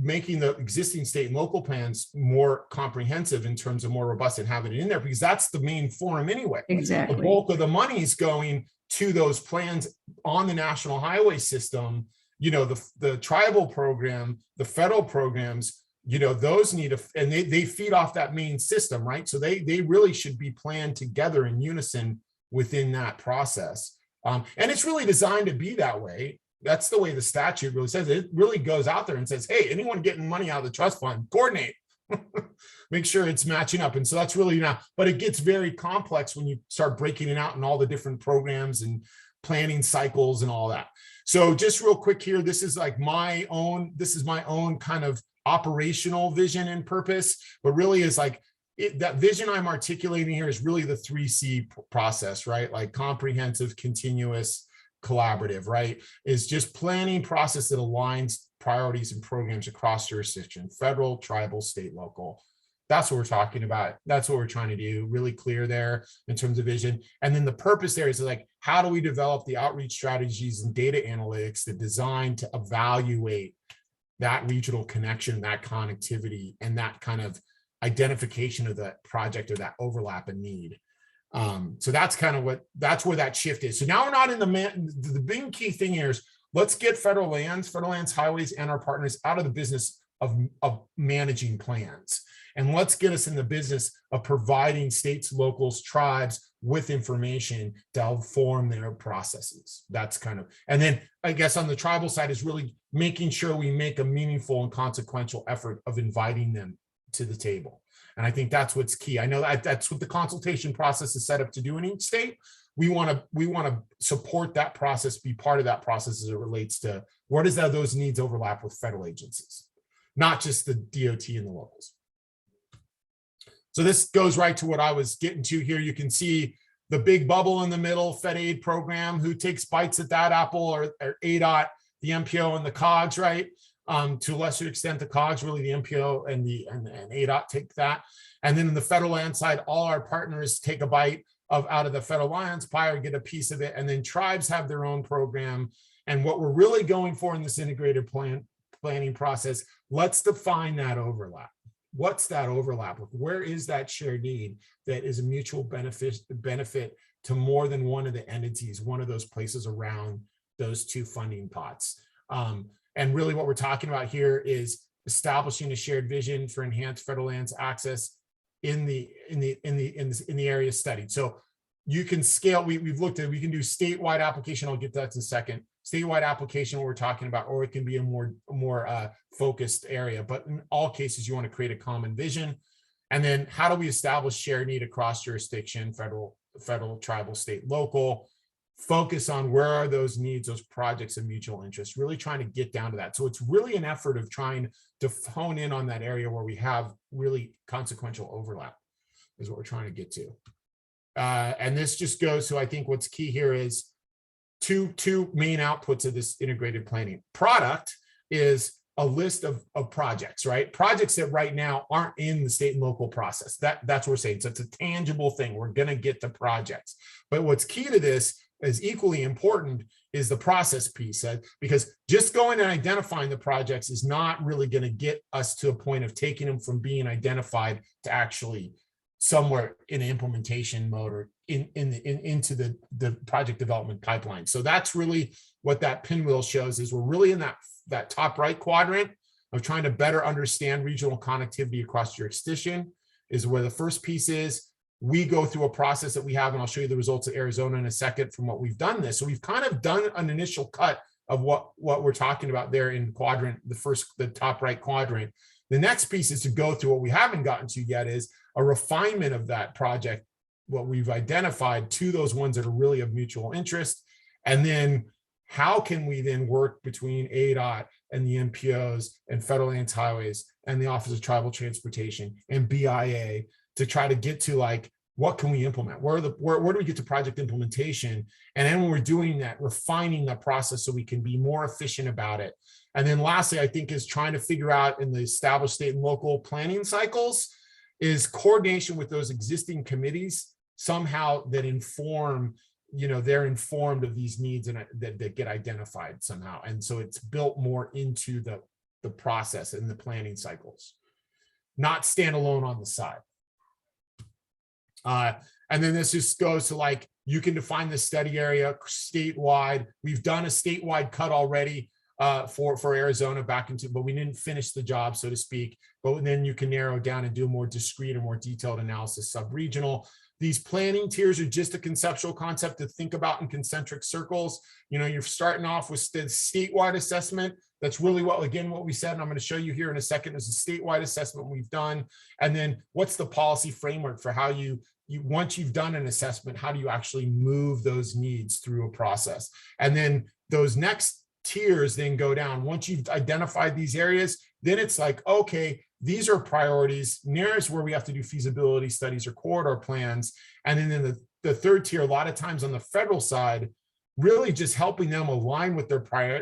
making the existing state and local plans more comprehensive in terms of more robust, and having it in there, because that's the main forum anyway.
Exactly.
The bulk of the money is going to those plans on the national highway system. The tribal program, the federal programs, those need and they feed off that main system, right? So they really should be planned together in unison within that process. And it's really designed to be that way. That's the way the statute really says it. It really goes out there and says, hey, anyone getting money out of the trust fund, coordinate. Make sure it's matching up. And so that's really but it gets very complex when you start breaking it out in all the different programs and planning cycles and all that. So just real quick here, this is my own kind of operational vision and purpose, but really is that vision I'm articulating here is really the 3C process, right? Like comprehensive, continuous, collaborative, right? Is just planning process that aligns priorities and programs across jurisdiction, federal, tribal, state, local. That's what we're talking about. That's what we're trying to do. Really clear there in terms of vision. And then the purpose there is how do we develop the outreach strategies and data analytics that design to evaluate that regional connection, that connectivity, and that kind of identification of the project or that overlap and need. So that's kind of that's where that shift is. So now we're not in the big key thing here is let's get federal lands, highways, and our partners out of the business of managing plans. And let's get us in the business of providing states, locals, tribes with information to help form their processes. That's kind of, and then I guess on the tribal side is really making sure we make a meaningful and consequential effort of inviting them to the table. And I think that's what's key. I know that's what the consultation process is set up to do in each state. We want to support that process, be part of that process as it relates to where does those needs overlap with federal agencies, not just the DOT and the locals. So this goes right to what I was getting to here. You can see the big bubble in the middle, Fed aid program. Who takes bites at that apple? Or ADOT, the MPO, and the COGS, right? To a lesser extent, the COGS, really the MPO and ADOT take that. And then in the federal land side, all our partners take a bite out of the federal lands pie or get a piece of it. And then tribes have their own program. And what we're really going for in this integrated planning process. Let's define that overlap. What's that overlap? Where is that shared need that is a mutual benefit to more than one of the entities, one of those places around those two funding pots? And really what we're talking about here is establishing a shared vision for enhanced federal lands access in the area studied. So you can scale, we've looked at, we can do statewide application. I'll get to that in a second. Statewide application, what we're talking about, or it can be a more focused area. But in all cases, you want to create a common vision. And then how do we establish shared need across jurisdiction, federal, tribal, state, local? Focus on where are those needs, those projects of mutual interest, really trying to get down to that. So it's really an effort of trying to hone in on that area where we have really consequential overlap is what we're trying to get to. And this just goes to, I think what's key here is two main outputs of this integrated planning. Product is a list of projects, right? Projects that right now aren't in the state and local process. That's what we're saying. So it's a tangible thing. We're going to get to projects. But what's key to this is equally important is the process piece, because just going and identifying the projects is not really going to get us to a point of taking them from being identified to actually somewhere in implementation mode or into the project development pipeline. So that's really what that pinwheel shows, is we're really in that top right quadrant of trying to better understand regional connectivity across jurisdiction, is where the first piece is. We go through a process that we have, and I'll show you the results of Arizona in a second from what we've done this. So we've kind of done an initial cut of what we're talking about there in quadrant, the top right quadrant. The next piece is to go through what we haven't gotten to yet, is a refinement of that project, what we've identified, to those ones that are really of mutual interest. And then how can we then work between ADOT and the MPOs and Federal Lands Highways and the Office of Tribal Transportation and BIA to try to get to, like, what can we implement? Where do we get to project implementation? And then when we're doing that, refining the process so we can be more efficient about it. And then lastly, I think, is trying to figure out in the established state and local planning cycles is coordination with those existing committees somehow that inform, they're informed of these needs and that get identified somehow. And so it's built more into the process and the planning cycles, not standalone on the side. And then this just goes to, like, you can define the study area statewide. We've done a statewide cut already for Arizona back into, but we didn't finish the job, so to speak. But then you can narrow down and do a more discrete or more detailed analysis, sub-regional. These planning tiers are just a conceptual concept to think about in concentric circles. You're starting off with the statewide assessment. That's really what we said, and I'm going to show you here in a second, is a statewide assessment we've done. And then what's the policy framework for how you once you've done an assessment, how do you actually move those needs through a process? And then those next tiers then go down. Once you've identified these areas, then it's like, okay, these are priorities. Nearest where we have to do feasibility studies or corridor plans. And then in the third tier, a lot of times on the federal side, really just helping them align with their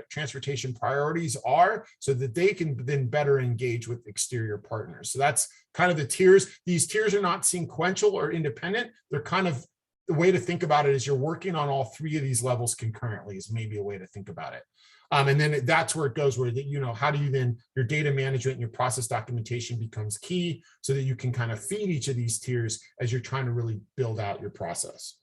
transportation priorities are, so that they can then better engage with exterior partners. So that's kind of the tiers. These tiers are not sequential or independent. They're kind of, the way to think about it is you're working on all three of these levels concurrently, is maybe a way to think about it. And then that's where it goes, where how do you then, your data management and your process documentation becomes key, so that you can kind of feed each of these tiers as you're trying to really build out your process.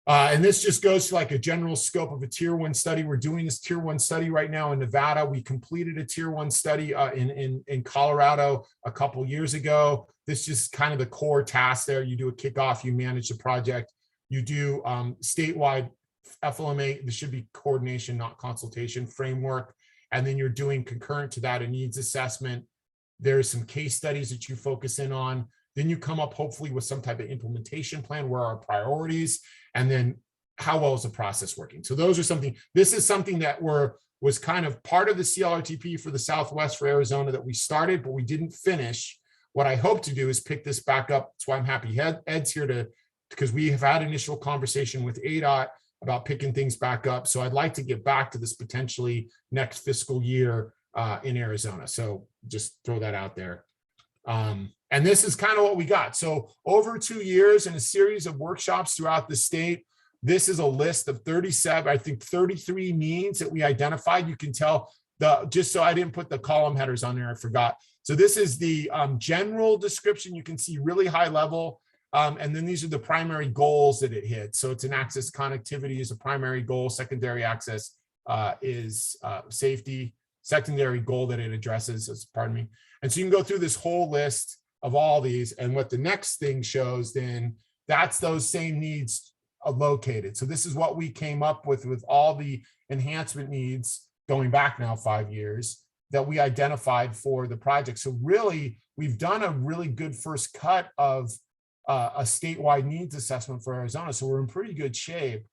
And this just goes to, like, a general scope of a tier 1 study. We're doing this tier 1 study right now in Nevada. We completed a tier 1 study in Colorado a couple years ago. This is kind of the core task there. You do a kickoff, you manage the project, you do statewide FLMA. This should be coordination, not consultation framework. And then you're doing concurrent to that a needs assessment. There's some case studies that you focus in on. Then you come up hopefully with some type of implementation plan. Where are our priorities? And then how well is the process working? So those are something, this is something that was kind of part of the CLRTP for the Southwest for Arizona that we started, but we didn't finish. What I hope to do is pick this back up. That's why I'm happy Ed's here because we have had initial conversation with ADOT about picking things back up. So I'd like to get back to this potentially next fiscal year in Arizona. So just throw that out there. And this is kind of what we got. So over 2 years and a series of workshops throughout the state, this is a list of 37, I think 33 needs that we identified. You can tell just so I didn't put the column headers on there, I forgot. So this is the general description. You can see really high level. And then these are the primary goals that it hits. So it's an access connectivity is a primary goal. Secondary access is safety. Secondary goal that it addresses, pardon me. And so you can go through this whole list of all these, and what the next thing shows, then that's those same needs located. So this is what we came up with all the enhancement needs going back now 5 years that we identified for the project. So really, we've done a really good first cut of a statewide needs assessment for Arizona. So we're in pretty good shape.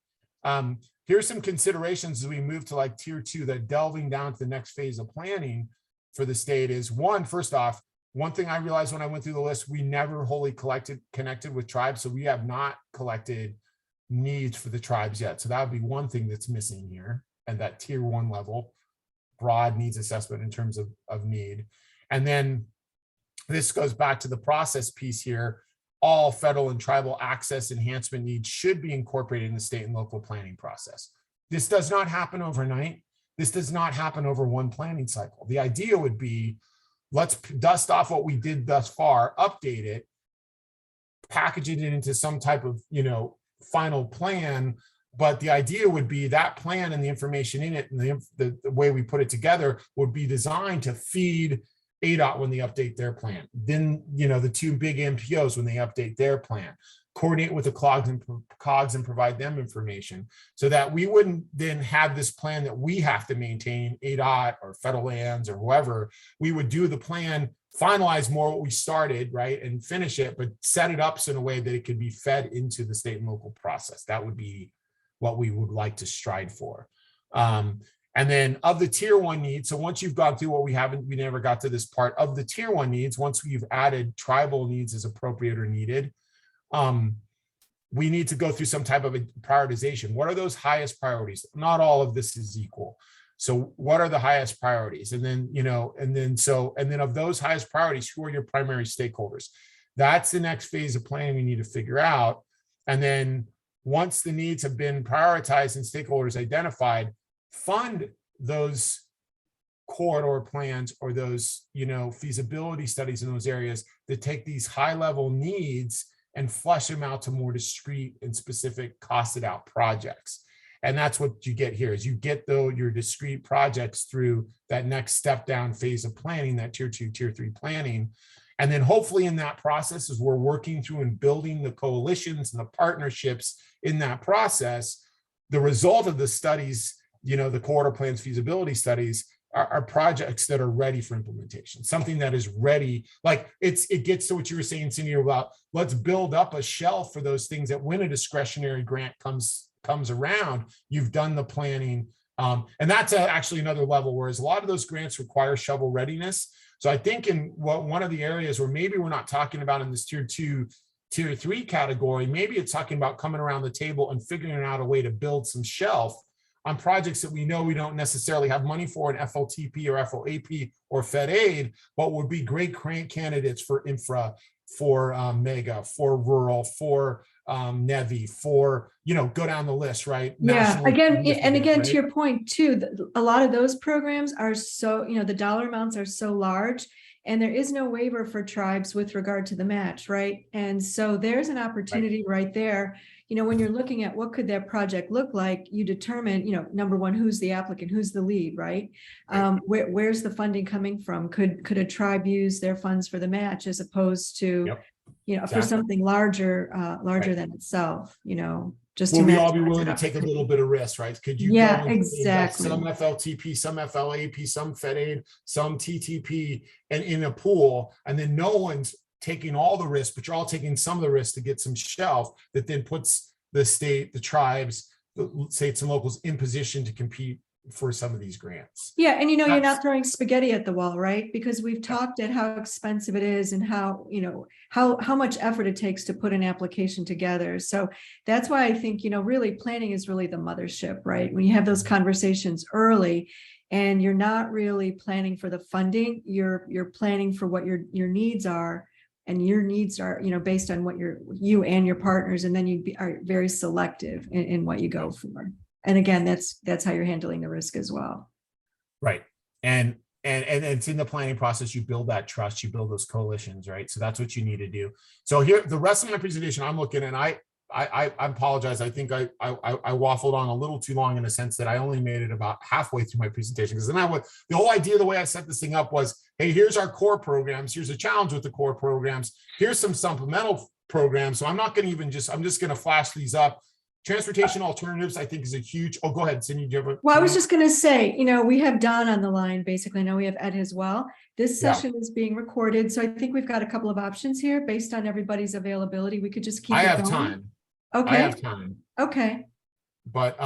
Here's some considerations as we move to like tier 2, that delving down to the next phase of planning for the state is first off, one thing I realized when I went through the list, we never wholly connected with tribes. So we have not collected needs for the tribes yet. So that would be one thing that's missing here, and that tier 1 level broad needs assessment in terms of need. And then this goes back to the process piece here. All federal and tribal access enhancement needs should be incorporated in the state and local planning process. This does not happen overnight. This does not happen over one planning cycle. The idea would be, let's dust off what we did thus far, update it, package it into some type of, final plan. But the idea would be that plan and the information in it and the way we put it together would be designed to feed ADOT when they update their plan. Then, the two big MPOs when they update their plan, coordinate with the COGS and provide them information, so that we wouldn't then have this plan that we have to maintain, ADOT or federal lands or whoever. We would do the plan, finalize more what we started, right, and finish it, but set it up in a way that it could be fed into the state and local process. That would be what we would like to strive for. And then of the tier 1 needs, so once you've gone through what we never got to this part of the tier 1 needs, once we've added tribal needs as appropriate or needed, we need to go through some type of a prioritization. What are those highest priorities? Not all of this is equal. So what are the highest priorities? And then, and then of those highest priorities, who are your primary stakeholders? That's the next phase of planning we need to figure out. And then once the needs have been prioritized and stakeholders identified, fund those corridor plans or those, feasibility studies in those areas that take these high level needs and flush them out to more discrete and specific costed out projects. And that's what you get here is you get your discrete projects through that next step down phase of planning, that tier 2, tier 3 planning. And then hopefully in that process, as we're working through and building the coalitions and the partnerships in that process, the result of the studies, the corridor plans, feasibility studies are projects that are ready for implementation, something that is ready. Like it gets to what you were saying, Cindy, about let's build up a shelf for those things that when a discretionary grant comes around, you've done the planning. And that's actually another level, whereas a lot of those grants require shovel readiness. So I think in one of the areas where maybe we're not talking about in this tier 2, tier 3 category, maybe it's talking about coming around the table and figuring out a way to build some shelf on projects that we know we don't necessarily have money for in FLTP or FOAP or Fed aid, but would be great grant candidates for infra, for mega, for rural, for NEVI, for, go down the list, right?
Yeah,
National,
again,
right?
to your point too, a lot of those programs are so, the dollar amounts are so large, and there is no waiver for tribes with regard to the match, right? And so there's an opportunity right there. When you're looking at what could that project look like, you determine, number one, who's the applicant, who's the lead, right? Where's the funding coming from? Could a tribe use their funds for the match as opposed to, for something larger than itself, just
Will
to
we all be
maximize
willing
that
to take a
opportunity.
little bit of risk, right? Could you
Yeah,
go and invest
exactly.
some FLTP, some FLAP, some Fed aid, some TTP, and in a pool, and then no one's taking all the risk, but you're all taking some of the risk to get some shelf that then puts the state, the tribes, the states and locals in position to compete for some of these grants.
Yeah, and you're
That's-
not throwing spaghetti at the wall, right? Because we've talked at how expensive it is and how, how much effort it takes to put an application together. So that's why I think, really planning is really the mothership, right? When you have those conversations early and you're not really planning for the funding, you're planning for what your needs are. And your needs are, based on what you and your partners, and then are very selective in what you go for. And again, that's how you're handling the risk as well.
Right. And it's in the planning process. You build that trust, you build those coalitions, right? So that's what you need to do. So here, the rest of my presentation, I'm looking, and I apologize. I think I waffled on a little too long, in the sense that I only made it about halfway through my presentation, because then the whole idea, the way I set this thing up was, hey, here's our core programs. Here's a challenge with the core programs. Here's some supplemental programs. So I'm not going to even I'm just going to flash these up. Transportation alternatives, I think, is a huge. Oh, go ahead, Cindy. Do you have a?
Well, I was just going to say, we have Don on the line, basically. Now we have Ed as well. This
Yeah.
session is being recorded. So I think we've got a couple of options here based on everybody's availability. We could just keep
I
it
have
going.
time. I
Okay.
have time.
Okay.
But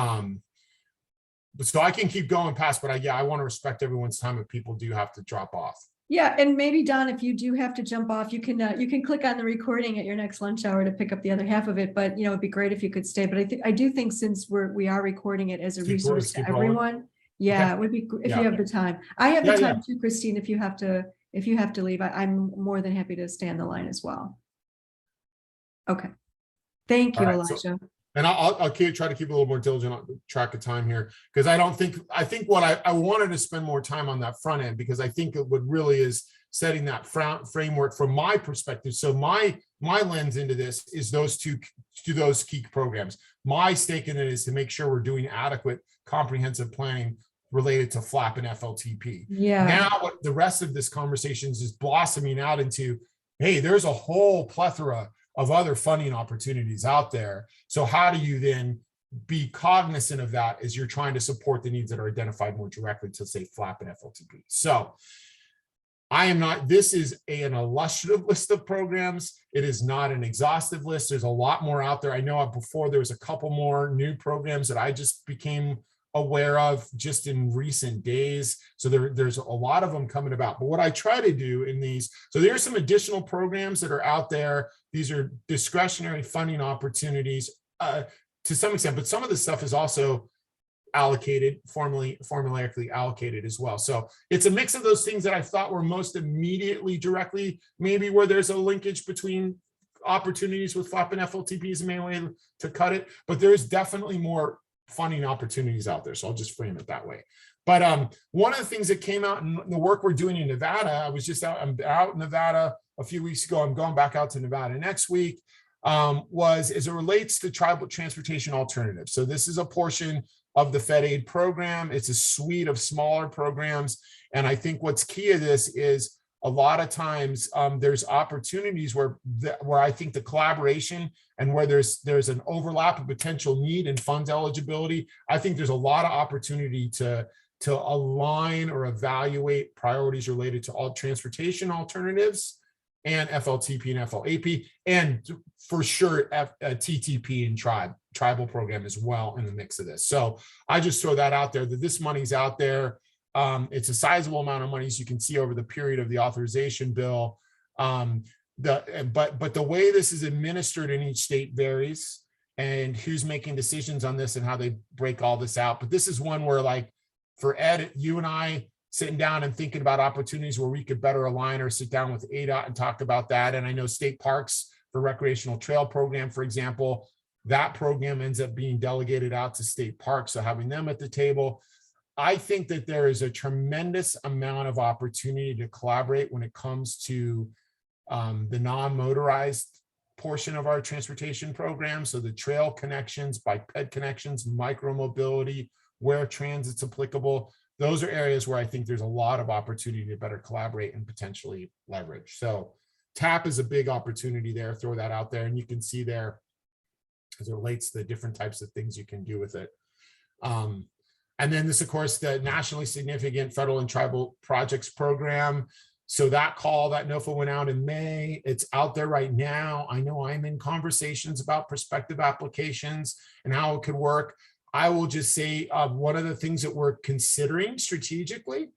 so I can keep going past, but I want to respect everyone's time if people do have to drop off.
Yeah, and maybe Don, if you do have to jump off, you can click on the recording at your next lunch hour to pick up the other half of it. But it'd be great if you could stay. But I do think, since we are recording it as a resource to
rolling.
everyone, yeah, it would be if you have the time. I have the time too, Christine. If you have to leave, I'm more than happy to stay on the line as well. Okay, thank you,
All right, so-
Elijah.
And I'll try to keep a little more diligent on track of time here, because I think what I wanted to spend more time on that front end, because I think what really is setting that framework from my perspective. So my lens into this is those key programs. My stake in it is to make sure we're doing adequate comprehensive planning related to FLAP and FLTP.
Yeah.
Now what the rest of this conversation is blossoming out into, hey, there's a whole plethora of other funding opportunities out there. So how do you then be cognizant of that as you're trying to support the needs that are identified more directly to, say, FLAP and FLTP? So this is an illustrative list of programs. It is not an exhaustive list. There's a lot more out there. I know before there was a couple more new programs that I just became aware of just in recent days. So there's a lot of them coming about. But what I try to do in these, so there's some additional programs that are out there. These are discretionary funding opportunities to some extent, but some of the stuff is also allocated, formulaically allocated as well. So it's a mix of those things that I thought were most immediately directly, maybe where there's a linkage between opportunities with FLAP and FLTP is the main way to cut it, but there's definitely more funding opportunities out there. So I'll just frame it that way. But one of the things that came out in the work we're doing in Nevada, I'm out in Nevada a few weeks ago. I'm going back out to Nevada next week, was as it relates to tribal transportation alternatives. So this is a portion of the Fed aid program. It's a suite of smaller programs. And I think what's key to this is a lot of times there's opportunities where I think the collaboration and where there's an overlap of potential need and funds eligibility, I think there's a lot of opportunity to align or evaluate priorities related to all transportation alternatives and FLTP and FLAP, and for sure TTP and tribal program as well in the mix of this. So I just throw that out there, that this money's out there. It's a sizable amount of money, as you can see over the period of the authorization bill. But the way this is administered in each state varies, and who's making decisions on this and how they break all this out. But this is one where, like, for Ed, you and I sitting down and thinking about opportunities where we could better align or sit down with ADOT and talk about that. And I know state parks for recreational trail program, for example, that program ends up being delegated out to state parks. So having them at the table, I think that there is a tremendous amount of opportunity to collaborate when it comes to the non-motorized portion of our transportation program. So the trail connections, bike ped connections, micro-mobility, where transit's applicable. Those are areas where I think there's a lot of opportunity to better collaborate and potentially leverage. So TAP is a big opportunity there. Throw that out there, and you can see there as it relates to the different types of things you can do with it. And then this, of course, the nationally significant federal and tribal projects program. So that call, that NOFA went out in May. It's out there right now. I know I'm in conversations about prospective applications and how it could work. I will just say one of the things that we're considering strategically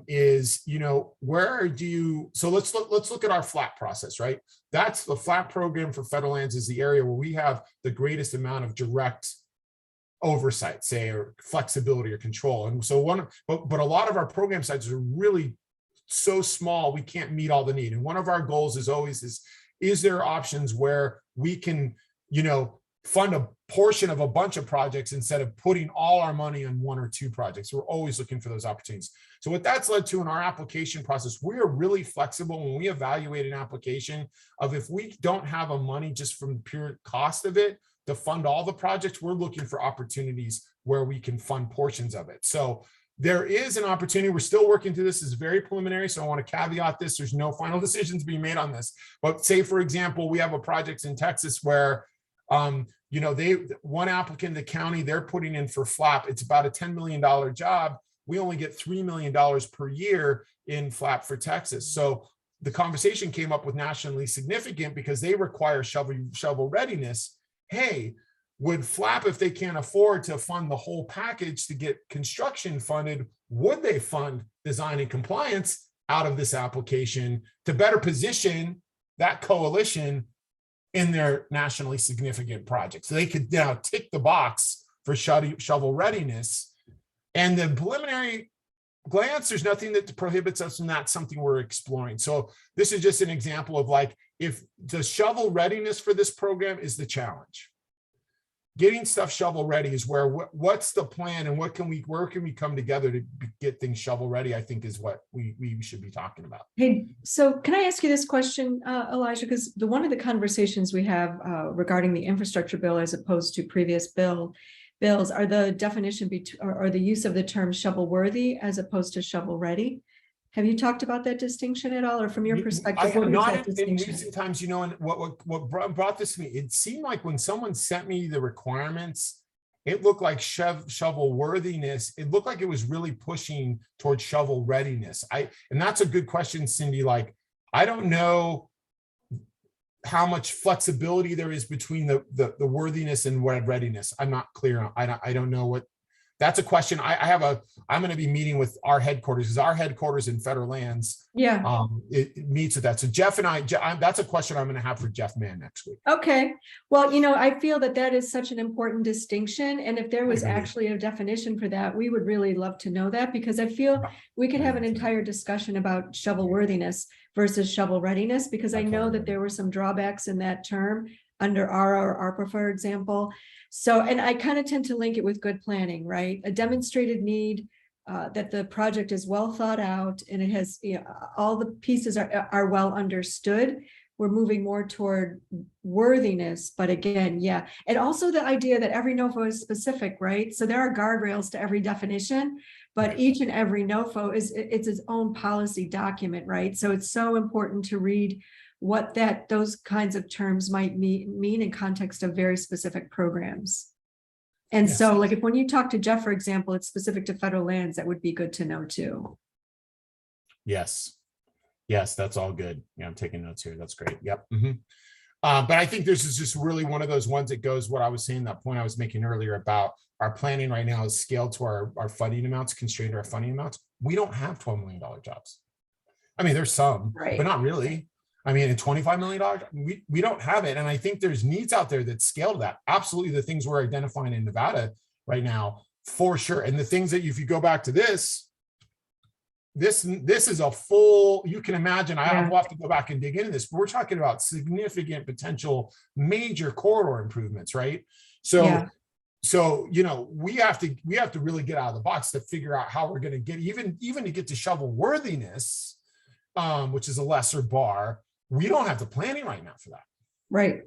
is, where do you, so let's look at our FLAP process, right? That's the FLAP program for federal lands is the area where we have the greatest amount of direct oversight, say, or flexibility or control. And so but a lot of our program sites are really so small, we can't meet all the need. And one of our goals is always is there options where we can, fund a portion of a bunch of projects instead of putting all our money on one or two projects. We're always looking for those opportunities. So what that's led to in our application process, we are really flexible when we evaluate an application of if we don't have a money just from the pure cost of it to fund all the projects, we're looking for opportunities where we can fund portions of it. So there is an opportunity. We're still working through this. It's very preliminary, so I want to caveat this. There's no final decisions being made on this. But say, for example, we have a project in Texas where, you know, one applicant in the county, they're putting in for FLAP. It's about a $10 million job. We only get $3 million per year in FLAP for Texas. So the conversation came up with nationally significant because they require shovel readiness. Hey, would FLAP, if they can't afford to fund the whole package to get construction funded, would they fund design and compliance out of this application to better position that coalition in their nationally significant projects? So they could now tick the box for shovel readiness. And the preliminary glance, there's nothing that prohibits us, and that's something we're exploring. So this is just an example of like, if the shovel readiness for this program is the challenge. Getting stuff shovel ready is where what's the plan and where can we come together to get things shovel ready, I think is what we should be talking about.
Hey, so can I ask you this question, Elijah? Because one of the conversations we have regarding the infrastructure bill as opposed to previous bills are the definition or the use of the term shovel worthy as opposed to shovel ready. Have you talked about that distinction at all, or from your perspective?
I have not in recent times, you know, and what brought this to me, it seemed like when someone sent me the requirements, it looked like shovel worthiness. It looked like it was really pushing towards shovel readiness. And that's a good question, Cindy. Like, I don't know how much flexibility there is between the worthiness and readiness. I'm not clear. I don't know what. That's a question. I'm going to be meeting with our headquarters, because our headquarters in federal lands, it meets with that. So Jeff and that's a question I'm going to have for Jeff Mann next week.
Okay. Well, you know, I feel that is such an important distinction. And if there was actually a definition for that, we would really love to know that, because I feel we could have an entire discussion about shovel worthiness versus shovel readiness, because I know that there were some drawbacks in that term under ARA or ARPA, for example. So, and I kind of tend to link it with good planning, right? A demonstrated need, that the project is well thought out and it has, you know, all the pieces are well understood. We're moving more toward worthiness, but again, yeah. And also the idea that every NOFO is specific, right? So there are guardrails to every definition, but each and every NOFO it's its own policy document, right? So it's so important to read what those kinds of terms might mean in context of very specific programs. And so like if when you talk to Jeff, for example, it's specific to federal lands, that would be good to know too.
Yes, that's all good. Yeah, I'm taking notes here. That's great. Yep. But I think this is just really one of those ones that goes what I was saying, that point I was making earlier about our planning right now is scaled to our funding amounts, constrained to our funding amounts. We don't have $12 million jobs. I mean, there's some, but not really. I mean, $25 million, we don't have it. And I think there's needs out there that scale to that. Absolutely. The things we're identifying in Nevada right now, for sure. And the things that if you go back to this is a full, you can imagine, I'll have to go back and dig into this, but we're talking about significant potential major corridor improvements, right? So, you know, we have to really get out of the box to figure out how we're going to get even to get to shovel worthiness, which is a lesser bar. We don't have the planning right now for that.
Right.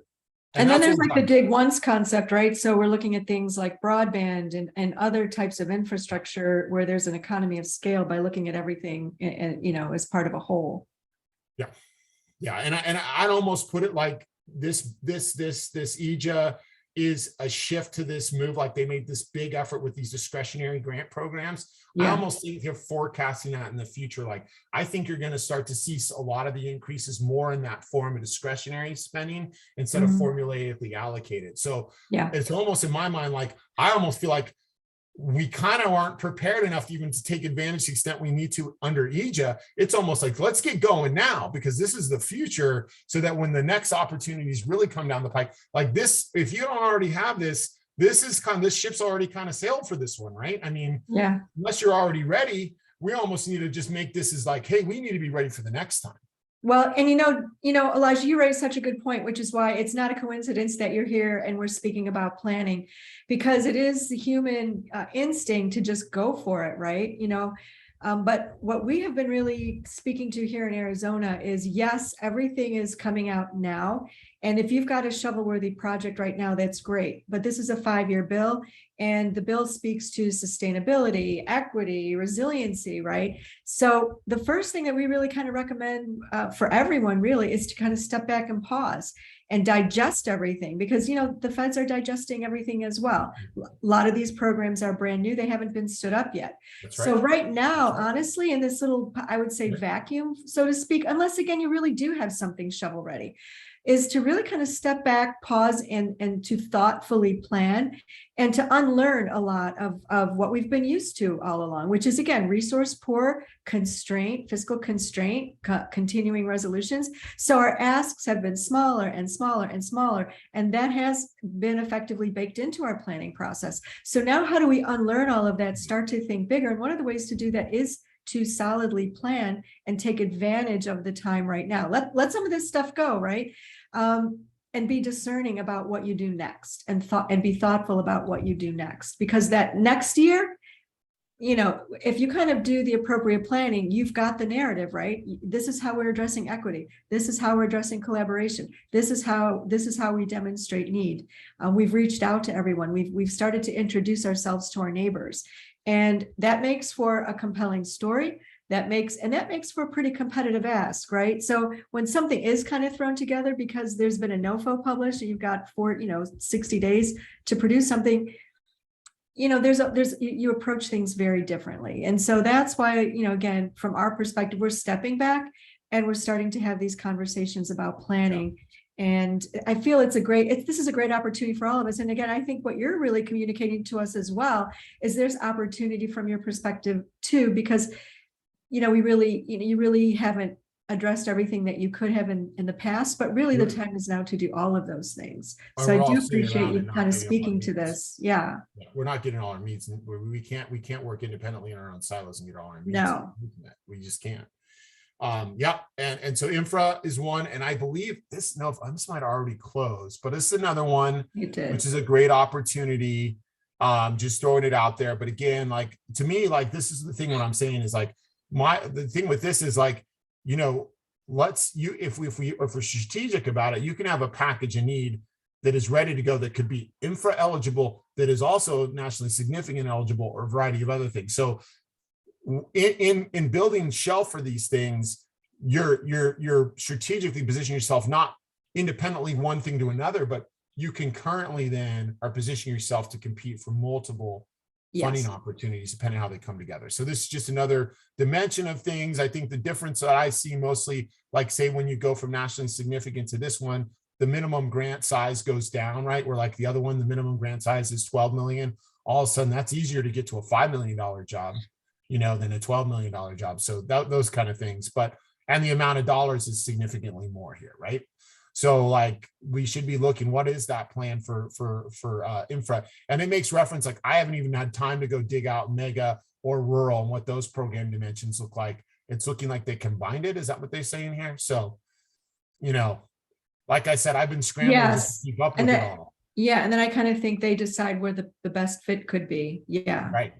And then there's like the dig once concept, right? So we're looking at things like broadband and other types of infrastructure where there's an economy of scale by looking at everything, you know, as part of a whole. Yeah.
And I'd almost put it like this EJA is a shift to this move. Like they made this big effort with these discretionary grant programs. I almost think they're forecasting that in the future. Like, I think you're going to start to see a lot of the increases more in that form of discretionary spending instead of formulaically allocated. So it's almost in my mind, like, I almost feel like we kind of aren't prepared enough even to take advantage to the extent we need to under EJA. It's almost like, let's get going now, because this is the future, so that when the next opportunities really come down the pike, like this, if you don't already have this ship's already kind of sailed for this one, right? I mean, unless you're already ready, we almost need to just make this as like, hey, we need to be ready for the next time.
Well, and Elijah, you raised such a good point, which is why it's not a coincidence that you're here and we're speaking about planning, because it is the human instinct to just go for it, right? But what we have been really speaking to here in Arizona is, yes, everything is coming out now. And if you've got a shovel-worthy project right now, that's great. But this is a 5-year bill, and the bill speaks to sustainability, equity, resiliency, right? So the first thing that we really kind of recommend for everyone really is to kind of step back and pause and digest everything, because the feds are digesting everything as well. A lot of these programs are brand new. They haven't been stood up yet.
That's
So
right.
right now, honestly, in this little, I would say, vacuum, so to speak, unless again, you really do have something shovel ready, is to really kind of step back, pause, and to thoughtfully plan and to unlearn a lot of what we've been used to all along, which is, again, resource poor, constraint, fiscal constraint, continuing resolutions. So our asks have been smaller and smaller and smaller, and that has been effectively baked into our planning process. So now how do we unlearn all of that, start to think bigger? And one of the ways to do that is to solidly plan and take advantage of the time right now. Let some of this stuff go, right? And be discerning about what you do next, and be thoughtful about what you do next, because that next year, if you kind of do the appropriate planning, you've got the narrative, right? This is how we're addressing equity. This is how we're addressing collaboration. This is how we demonstrate need. We've reached out to everyone. We've started to introduce ourselves to our neighbors. And that makes for a compelling story. That makes for a pretty competitive ask, right? So when something is kind of thrown together because there's been a NOFO published, and you've got 60 days to produce something, you approach things very differently. And so that's why, again, from our perspective, we're stepping back and we're starting to have these conversations about planning. And I feel this is a great opportunity for all of us. And again, I think what you're really communicating to us as well is there's opportunity from your perspective too, because, you really haven't addressed everything that you could have in the past, but really the time is now to do all of those things. So I do appreciate you kind of speaking to this. Yeah.
We're not getting all our meats, and we can't work independently in our own silos and get all our meats.
No.
We just can't. And so infra is one, and I believe this might already close, but it's another one, which is a great opportunity. Just throwing it out there. But again, like, to me, like, this is the thing, what I'm saying is like, the thing with this is like, if we're strategic about it, you can have a package of need that is ready to go, that could be infra eligible, that is also nationally significant eligible, or a variety of other things. So in building shelf for these things, you're strategically positioning yourself, not independently one thing to another, but you concurrently then are positioning yourself to compete for multiple funding opportunities, depending on how they come together. So this is just another dimension of things. I think the difference that I see mostly, like, say, when you go from nationally significant to this one, the minimum grant size goes down, right? Where like the other one, the minimum grant size is 12 million. All of a sudden, that's easier to get to a $5 million job, than a $12 million job. So those kind of things. And the amount of dollars is significantly more here, right? So like, we should be looking, what is that plan for infra? And it makes reference, like, I haven't even had time to go dig out mega or rural and what those program dimensions look like. It's looking like they combined it. Is that what they say in here? So, like I said, I've been scrambling to keep up with it all.
Yeah. And then I kind of think they decide where the best fit could be. Yeah.
Right.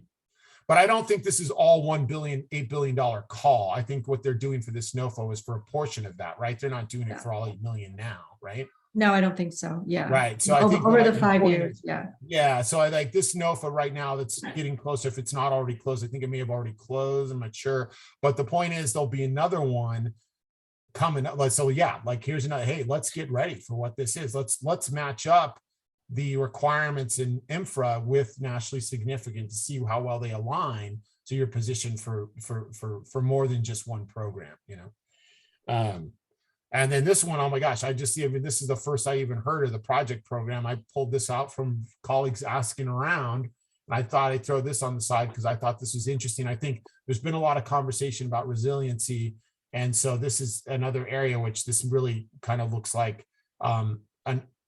But I don't think this is all $8 billion call. I think what they're doing for this NOFO is for a portion of that, right? They're not doing it for all 8 million now, right?
No, I don't think so. Yeah.
Right. So I think
over the 5 years. Yeah.
Yeah. So I like this NOFA right now that's getting closer. If it's not already closed, I think it may have already closed. I'm not sure. But the point is, there'll be another one coming up. So yeah, like, here's another, hey, let's get ready for what this is. Let's match up the requirements in infra with nationally significant to see how well they align to your position for more than just one program, and then this one, oh my gosh, this is the first I even heard of the project program. I pulled this out from colleagues asking around, and I thought I'd throw this on the side because I thought this was interesting. I think there's been a lot of conversation about resiliency, and so this is another area which this really kind of looks like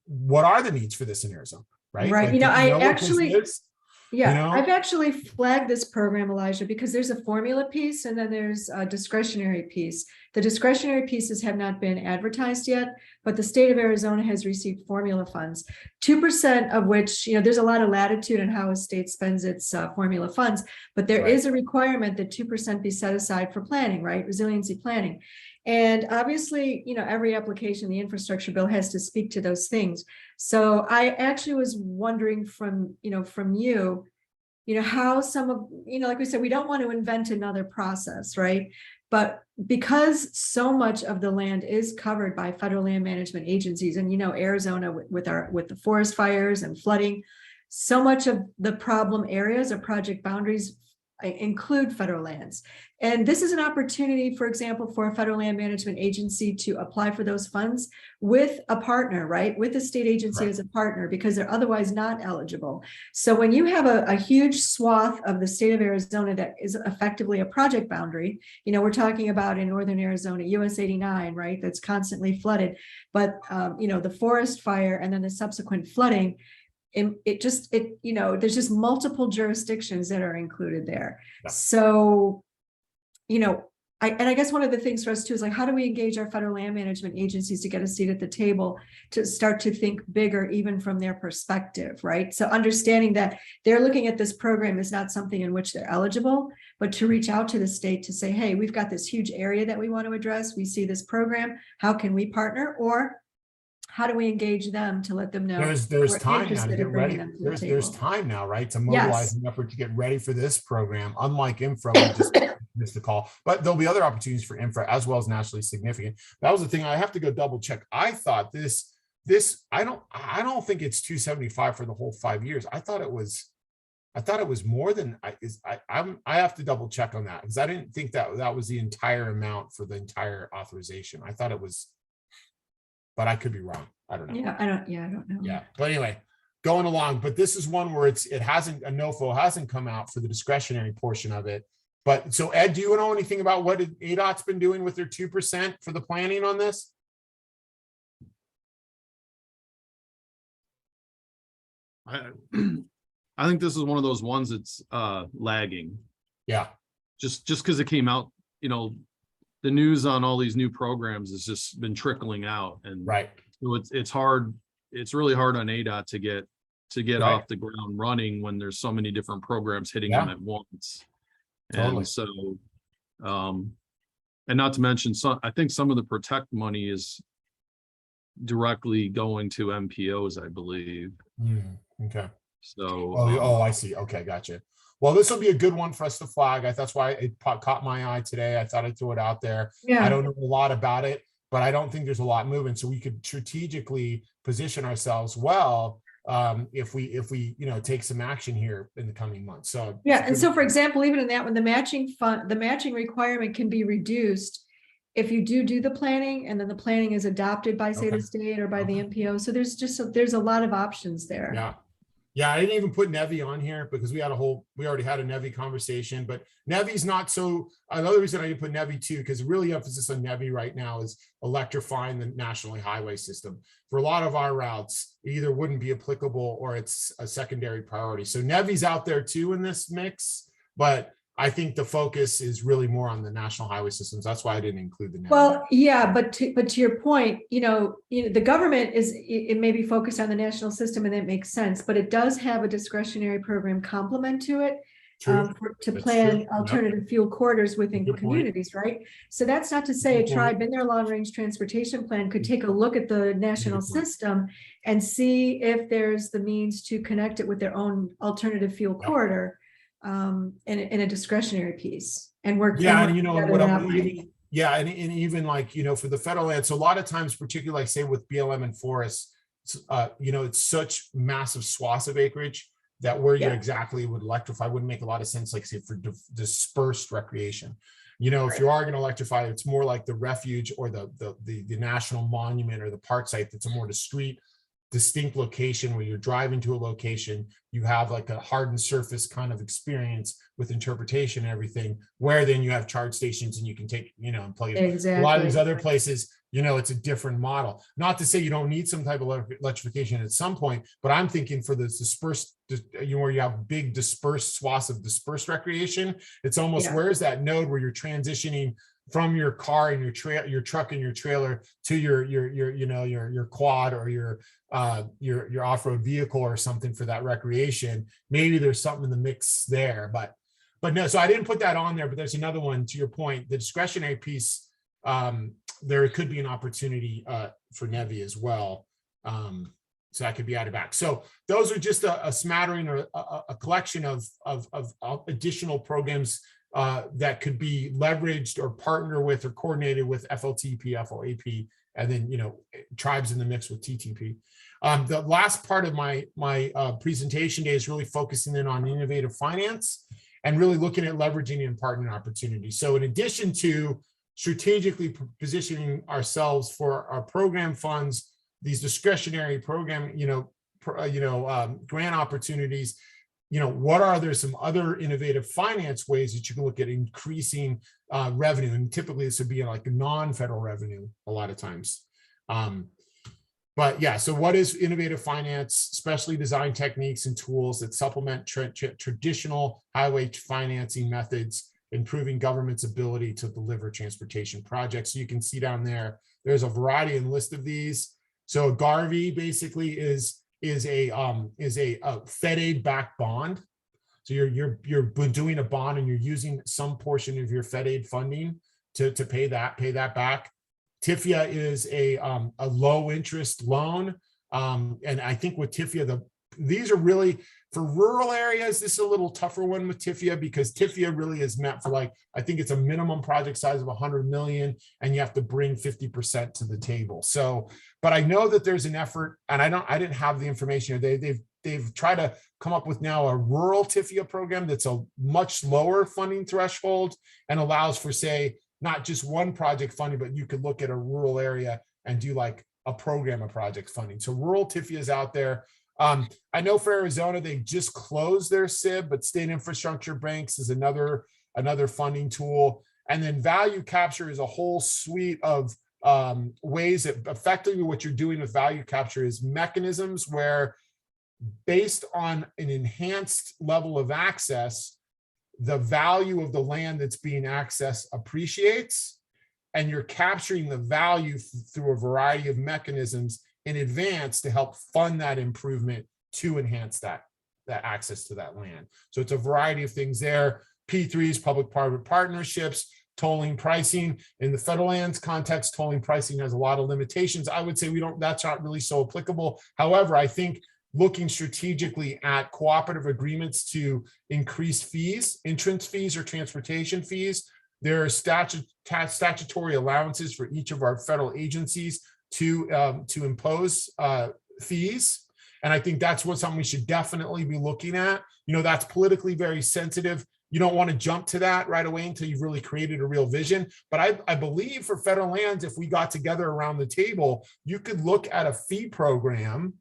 what are the needs for this in Arizona, right?
Right.
Like,
I actually, Yeah, I've actually flagged this program, Elijah, because there's a formula piece and then there's a discretionary piece. The discretionary pieces have not been advertised yet, but the state of Arizona has received formula funds, 2% of which, there's a lot of latitude in how a state spends its formula funds, but there is a requirement that 2% be set aside for planning, right? Resiliency planning. And obviously, every application, the infrastructure bill has to speak to those things. So I actually was wondering from you, how some of, like we said, we don't want to invent another process, right? But because so much of the land is covered by federal land management agencies, and Arizona with the forest fires and flooding, so much of the problem areas or project boundaries include federal lands. And this is an opportunity, for example, for a federal land management agency to apply for those funds with a partner, right? With the state agency as a partner, because they're otherwise not eligible. So when you have a huge swath of the state of Arizona that is effectively a project boundary, we're talking about in northern Arizona, US 89, right? That's constantly flooded. But, the forest fire and then the subsequent flooding, there's just multiple jurisdictions that are included there. Yeah. So, I guess one of the things for us too is like, how do we engage our federal land management agencies to get a seat at the table to start to think bigger, even from their perspective, right? So understanding that they're looking at this program is not something in which they're eligible, but to reach out to the state to say, hey, we've got this huge area that we want to address. We see this program. How can we partner? Or how do we engage them to let them know
there's time now to get ready? There's time now, right, to mobilize an effort to get ready for this program. Unlike infra, we just missed the call, but there'll be other opportunities for infra as well as nationally significant. That was the thing. I have to go double check. I thought this I don't think it's 275 for the whole 5 years. I thought it was more than I have to double check on that, because I didn't think that was the entire amount for the entire authorization. I thought it was, but I could be wrong. I don't know.
Yeah, I don't know.
Yeah, but anyway, going along. But this is one where a NOFO hasn't come out for the discretionary portion of it. But so Ed, do you know anything about what ADOT's been doing with their 2% for the planning on this?
I think this is one of those ones that's lagging.
Yeah.
Just because it came out, the news on all these new programs has just been trickling out, and so it's hard. It's really hard on ADOT to get off the ground running when there's so many different programs hitting them at once. Totally. And so, and not to mention, I think some of the protect money is directly going to MPOs, I believe.
Okay.
So,
I see. Okay, gotcha. Well, this will be a good one for us to flag. That's why it caught my eye today. I thought I'd throw it out there. Yeah. I don't know a lot about it, but I don't think there's a lot moving. So we could strategically position ourselves well if we take some action here in the coming months. So
yeah, and so for example, even in that one, the matching requirement can be reduced if you do the planning, and then the planning is adopted by say the state or by the MPO. So there's a lot of options there.
Yeah. Yeah, I didn't even put NEVI on here because we already had a NEVI conversation, but NEVI's not so. Another reason I didn't put NEVI too, because really emphasis on NEVI right now is electrifying the national highway system. For a lot of our routes, it either wouldn't be applicable or it's a secondary priority. So NEVI's out there too in this mix, but I think the focus is really more on the national highway systems. That's why I didn't include the NEVI.
Well, yeah, but to your point, the government it may be focused on the national system, and that makes sense, but it does have a discretionary program complement to it to plan alternative fuel corridors within communities, right? So that's not to say a tribe in their long-range transportation plan could take a look at the national system and see if there's the means to connect it with their own alternative fuel corridor. In a discretionary piece and work.
Yeah, and even like, for the federal land. So a lot of times, particularly like say with BLM and forests, it's such massive swaths of acreage that where you exactly would electrify wouldn't make a lot of sense, like say for dispersed recreation. If you are going to electrify, it's more like the refuge or the national monument or the park site that's a more distinct location where you're driving to a location, you have like a hardened surface kind of experience with interpretation and everything, where then you have charge stations and you can take, and plug it. Exactly. A lot of these other places, it's a different model. Not to say you don't need some type of electrification at some point, but I'm thinking for the dispersed, where you have big dispersed swaths of dispersed recreation, it's almost where's that node where you're transitioning from your car and your truck and your trailer to your quad or your off-road vehicle or something for that recreation. Maybe there's something in the mix there, but no. So I didn't put that on there, but there's another one to your point, the discretionary piece. There could be an opportunity for NEVI as well. So that could be added back. So those are just a smattering or a collection of additional programs that could be leveraged or partner with or coordinated with FLTP, FLAP, and then, tribes in the mix with TTP. The last part of my presentation day is really focusing in on innovative finance and really looking at leveraging and partnering opportunities. So in addition to strategically positioning ourselves for our program funds, these discretionary program, grant opportunities, what are there some other innovative finance ways that you can look at increasing revenue? And typically this would be like non-federal revenue a lot of times. But yeah, so what is innovative finance? Specially designed techniques and tools that supplement traditional highway financing methods, improving government's ability to deliver transportation projects. So you can see down there, there's a variety and list of these. So a GARVI basically is a Fed aid backed bond. So you're doing a bond and you're using some portion of your Fed aid funding to pay that back. TIFIA is a low interest loan. And I think with TIFIA, these are really for rural areas. This is a little tougher one with TIFIA because TIFIA really is meant for I think it's a minimum project size of 100 million and you have to bring 50% to the table. So, but I know that there's an effort and I didn't have the information. They've tried to come up with now a rural TIFIA program that's a much lower funding threshold and allows for, say, not just one project funding, but you could look at a rural area and do like a program of project funding. So rural TIFIA is out there. I know for Arizona, they just closed their SIB, but state infrastructure banks is another funding tool. And then value capture is a whole suite of ways that effectively what you're doing with value capture is mechanisms where based on an enhanced level of access, the value of the land that's being accessed appreciates, and you're capturing the value through a variety of mechanisms in advance to help fund that improvement to enhance that access to that land. So it's a variety of things there. P3s, public-private partnerships, tolling pricing. In the federal lands context, tolling pricing has a lot of limitations. I would say that's not really so applicable. However, I think looking strategically at cooperative agreements to increase fees, entrance fees or transportation fees, there are statutory allowances for each of our federal agencies to impose fees. And I think that's something we should definitely be looking at. That's politically very sensitive. You don't want to jump to that right away until you've really created a real vision. But I believe for federal lands, if we got together around the table, you could look at a fee program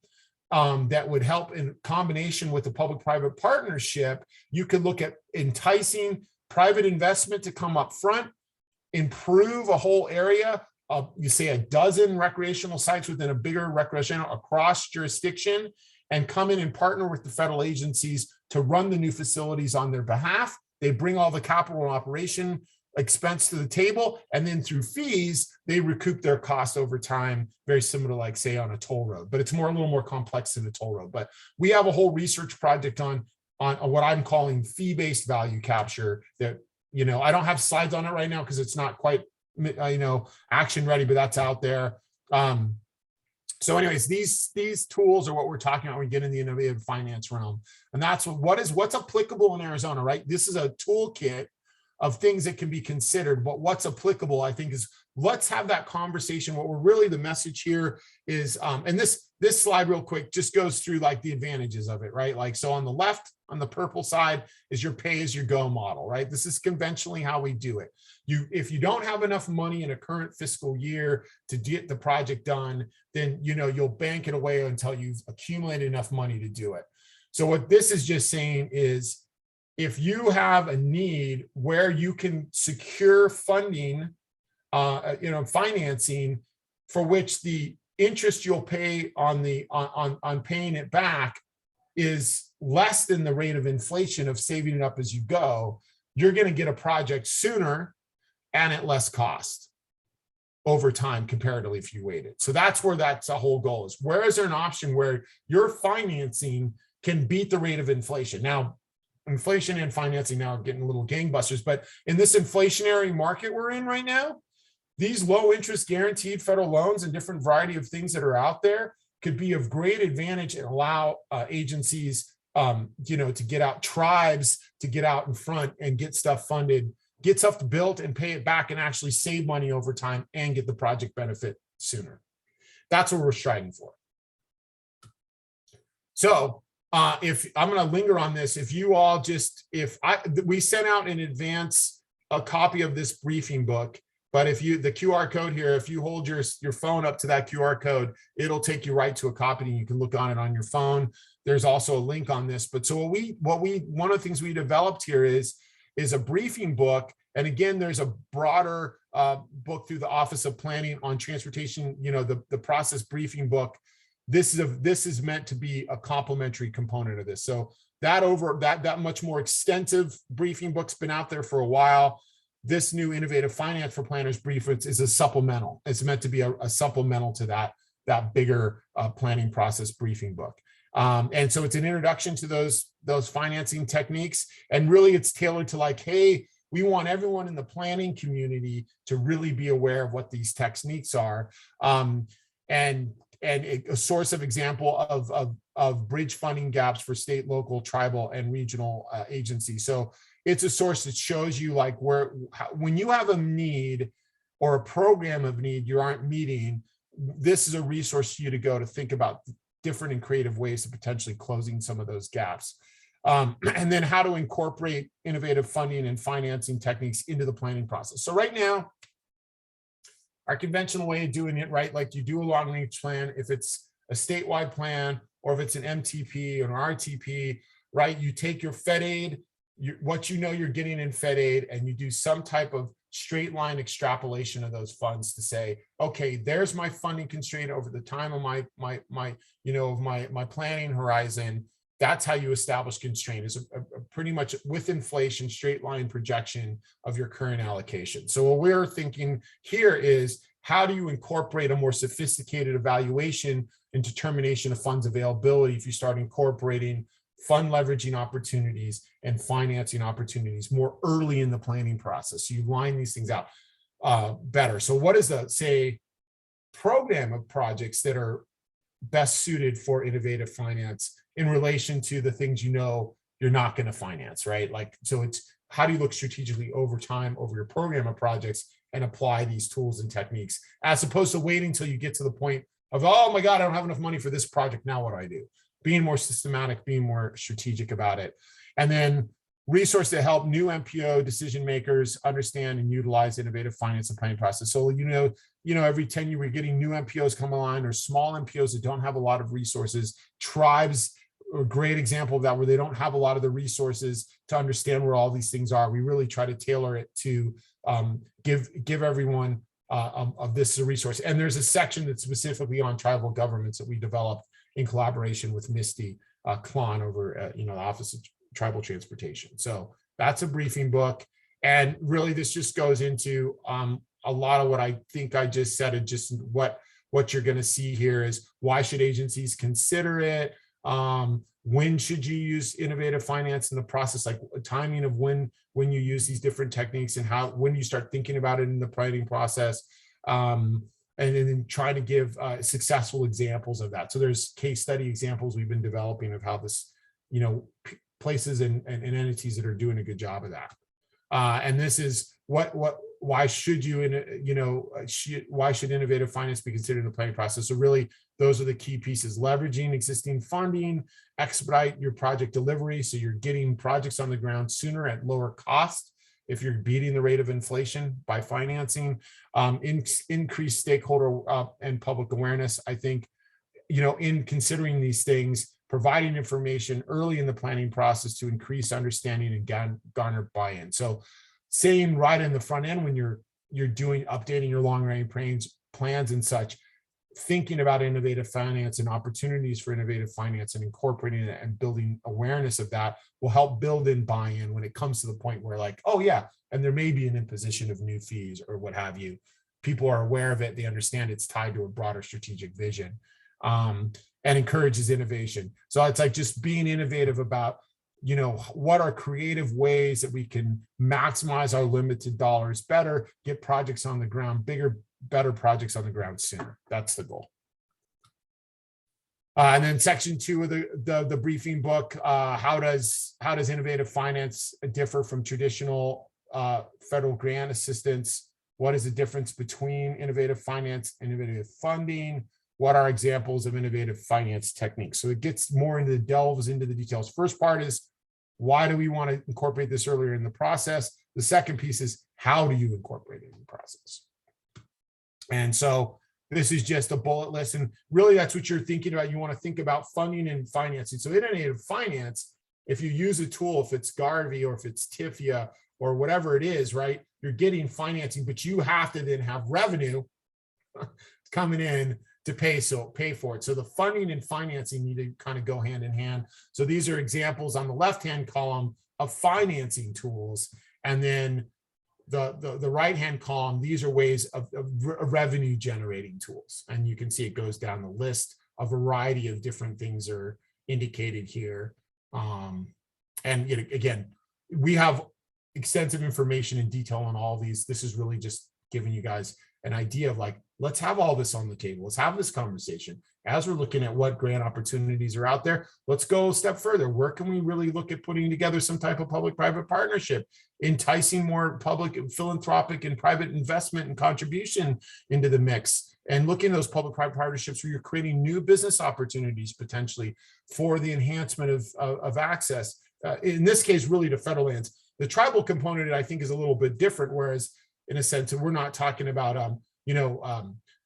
that would help in combination with the public-private partnership. You could look at enticing private investment to come up front, improve a whole area. You say a dozen recreational sites within a bigger recreational across jurisdiction, and come in and partner with the federal agencies to run the new facilities on their behalf. They bring all the capital and operation expense to the table, and then through fees, they recoup their costs over time, very similar, like say on a toll road, but it's a little more complex than a toll road. But we have a whole research project on what I'm calling fee-based value capture that, I don't have slides on it right now because it's not quite, action ready, but that's out there. So anyways, these tools are what we're talking about when we get in the innovative finance realm. And that's what's applicable in Arizona, right? This is a toolkit of things that can be considered, but what's applicable, I think, is let's have that conversation. What we're really, the message here is, and this slide real quick just goes through like the advantages of it, right? Like, so on the left, on the purple side is your pay-as-you-go model, right? This is conventionally how we do it. If you don't have enough money in a current fiscal year to get the project done, then you'll bank it away until you've accumulated enough money to do it. So what this is just saying is, if you have a need where you can secure funding, financing for which the interest you'll pay on paying it back is less than the rate of inflation of saving it up as you go, you're going to get a project sooner and at less cost over time comparatively if you waited. So that's where that's the whole goal is. Where is there an option where your financing can beat the rate of inflation? Now, inflation and financing now are getting a little gangbusters, but in this inflationary market we're in right now, these low interest guaranteed federal loans and different variety of things that are out there could be of great advantage and allow agencies, to get out, tribes to get out in front and get stuff funded, get stuff built and pay it back and actually save money over time and get the project benefit sooner. That's what we're striving for. So if I'm going to linger on this, if you all we sent out in advance a copy of this briefing book, but if the QR code here, if you hold your phone up to that QR code, it'll take you right to a copy and you can look on it on your phone. There's also a link on this. But so one of the things we developed here is a briefing book. And again, there's a broader book through the Office of Planning on Transportation, the process briefing book. This is meant to be a complementary component of this. So that much more extensive briefing book's been out there for a while. This new Innovative Finance for Planners brief is a supplemental. It's meant to be a supplemental to that bigger planning process briefing book. And so it's an introduction to those financing techniques. And really it's tailored to like, hey, we want everyone in the planning community to really be aware of what these techniques are. And a source of example of bridge funding gaps for state, local, tribal, and regional agencies. So it's a source that shows you like when you have a need or a program of need you aren't meeting, this is a resource for you to go to think about different and creative ways of potentially closing some of those gaps. And then how to incorporate innovative funding and financing techniques into the planning process. So right now, our conventional way of doing it, right, like you do a long range plan, if it's a statewide plan or if it's an MTP or an RTP, right, you take your Fed aid, what you're getting in Fed aid, and you do some type of straight line extrapolation of those funds to say, okay, there's my funding constraint over the time of my planning horizon. That's how you establish constraint, is a pretty much with inflation straight line projection of your current allocation. So what we're thinking here is, how do you incorporate a more sophisticated evaluation and determination of funds availability if you start incorporating fund leveraging opportunities and financing opportunities more early in the planning process? So you line these things out better. So what is the, say, program of projects that are best suited for innovative finance in relation to the things you're not going to finance, right? Like, so it's how do you look strategically over time over your program of projects and apply these tools and techniques, as opposed to waiting until you get to the point of, oh my God, I don't have enough money for this project. Now what do I do? Being more systematic, being more strategic about it. And then resource to help new MPO decision makers understand and utilize innovative finance and planning process. So, every 10 years we're getting new MPOs come online, or small MPOs that don't have a lot of resources. Tribes are a great example of that, where they don't have a lot of the resources to understand where all these things are. We really try to tailor it to give everyone of this a resource. And there's a section that's specifically on tribal governments that we developed in collaboration with Misty Klon over the Office of Tribal Transportation. So that's a briefing book. And really this just goes into a lot of what I think I just said, and just what you're going to see here is, why should agencies consider it? When should you use innovative finance in the process? Like timing of when you use these different techniques, and when you start thinking about it in the planning process. And then try to give successful examples of that. So there's case study examples we've been developing of how this, places and entities that are doing a good job of that. And this is why should why should innovative finance be considered in the planning process? So really, those are the key pieces: leveraging existing funding, expedite your project delivery, so you're getting projects on the ground sooner at lower cost if you're beating the rate of inflation by financing, increase stakeholder and public awareness. I think, in considering these things, providing information early in the planning process to increase understanding and garner buy-in. So saying right in the front end, when you're updating your long range plans and such, thinking about innovative finance and opportunities for innovative finance and incorporating it and building awareness of that will help build in buy-in when it comes to the point where like, oh yeah, and there may be an imposition of new fees or what have you. People are aware of it. They understand it's tied to a broader strategic vision, and encourages innovation. So it's like just being innovative about, you know, what are creative ways that we can maximize our limited dollars better, get projects on the ground, bigger, better projects on the ground sooner. That's the goal. And then section 2 of the briefing book, how does innovative finance differ from traditional federal grant assistance? What is the difference between innovative finance and innovative funding? What are examples of innovative finance techniques? So it gets more into delves into the details. First part is, why do we want to incorporate this earlier in the process? The second piece is, how do you incorporate it in the process? And so this is just a bullet list. And really that's what you're thinking about. You want to think about funding and financing. So innovative finance, if you use a tool, if it's Garvey or if it's TIFIA or whatever it is, right, you're getting financing, but you have to then have revenue coming in to pay for it. So the funding and financing need to kind of go hand in hand. So these are examples on the left-hand column of financing tools. And then the right-hand column, these are ways of revenue generating tools. And you can see it goes down the list. A variety of different things are indicated here. And you know, again, we have extensive information and detail on all these. This is really just giving you guys an idea of like, let's have all this on the table. Let's have this conversation. As we're looking at what grant opportunities are out there, let's go a step further. Where can we really look at putting together some type of public-private partnership, enticing more public and philanthropic and private investment and contribution into the mix, and looking at those public-private partnerships where you're creating new business opportunities potentially for the enhancement of access. In this case, really to federal lands. The tribal component, I think, is a little bit different, whereas in a sense, we're not talking about,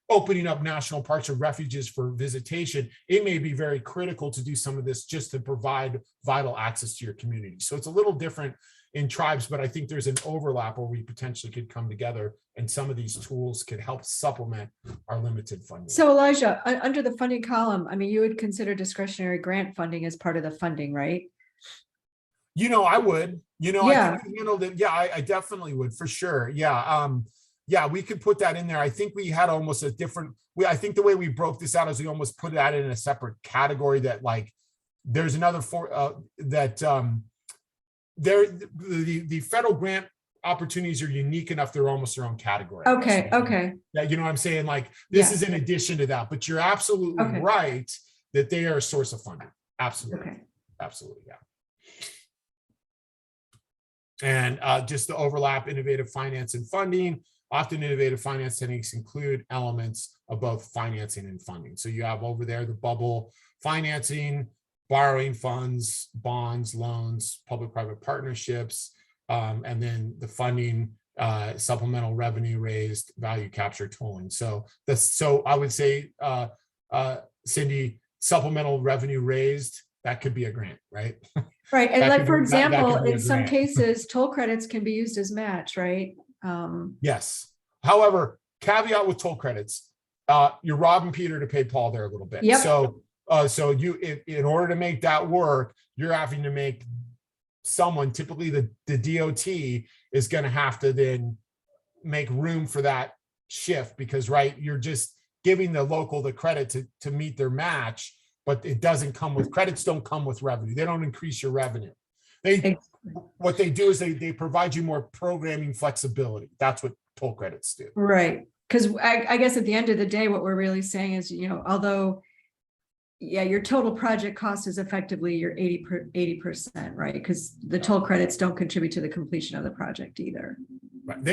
opening up national parks or refuges for visitation. It may be very critical to do some of this just to provide vital access to your community. So it's a little different in tribes, but I think there's an overlap where we potentially could come together and some of these tools could help supplement our limited funding.
So Elijah, under the funding column, I mean, you would consider discretionary grant funding as part of the funding, right?
You know, I would,
Yeah.
I think we handled it. Yeah, I definitely would for sure. Yeah. Yeah, we could put that in there. I think we had almost a different, I think the way we broke this out is we almost put that in a separate category that like, there's another the federal grant opportunities are unique enough. They're almost their own category.
Okay.
So,
okay.
yeah, you know what I'm saying? Like this is in addition to that, but you're absolutely right that they are a source of funding. Absolutely.
Okay.
Absolutely. Yeah. And just to overlap innovative finance and funding, often innovative finance techniques include elements of both financing and funding. So you have over there the bubble financing, borrowing funds, bonds, loans, public-private partnerships, and then the funding, supplemental revenue raised, value capture tolling. So I would say, Cindy, supplemental revenue raised, that could be a grant, right?
Right. And like, for
that
example,
could be a
in some
grant.
cases, toll credits can be used as match, right?
Yes. However, caveat with toll credits, you're robbing Peter to pay Paul there a little bit.
Yep.
So you, in order to make that work, you're having to make someone, typically the DOT is going to have to then make room for that shift because, right, you're just giving the local the credit to meet their match, but it doesn't come with, credits don't come with revenue. They don't increase your revenue. What they do is they provide you more programming flexibility. That's what toll credits do.
Right. Because I guess at the end of the day, what we're really saying is, although, yeah, your total project cost is effectively your 80%, right? Because the toll credits don't contribute to the completion of the project either.
Right.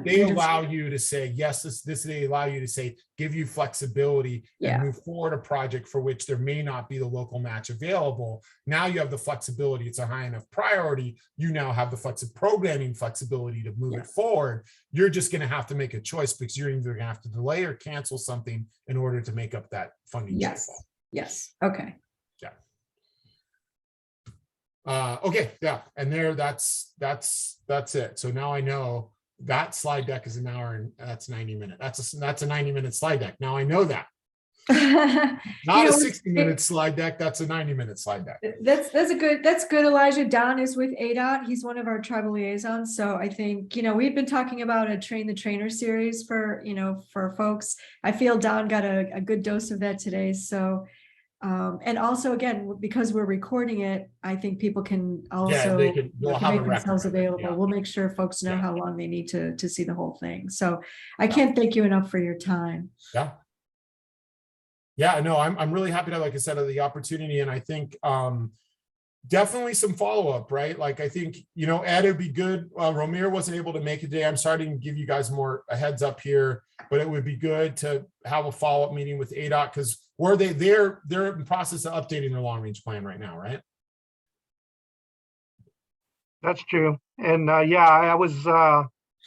They allow you to say, yes, they allow you to say, give you flexibility and move forward a project for which there may not be the local match available. Now you have the flexibility. It's a high enough priority. You now have the programming flexibility to move it forward. You're just going to have to make a choice because you're either going to have to delay or cancel something in order to make up that funding.
Yes.
shortfall.
Yes. Okay.
Okay. Yeah. And that's it. So now I know that slide deck is an hour and that's 90 minutes. That's a 90-minute slide deck. Now I know that. Not a 60-minute slide deck. That's a 90-minute slide deck.
That's good, Elijah. Don is with ADOT. He's one of our tribal liaisons. So I think, we've been talking about a Train the Trainer series for folks. I feel Don got a good dose of that today. So, and also again, because we're recording it, I think people can also
they'll have
make
a
themselves
record of it.
available.
Yeah.
We'll make sure folks know
Yeah.
how long they need to see the whole thing. So I can't thank you enough for your time.
Yeah. Yeah, no, I'm really happy to, like I said, the opportunity. And I think definitely some follow-up, right? Like, I think, Ed, it'd be good. Romir wasn't able to make it today. I'm starting to give you guys more a heads up here, but it would be good to have a follow-up meeting with ADOT because they're in the process of updating their long-range plan right now, right?
That's true. And yeah, I was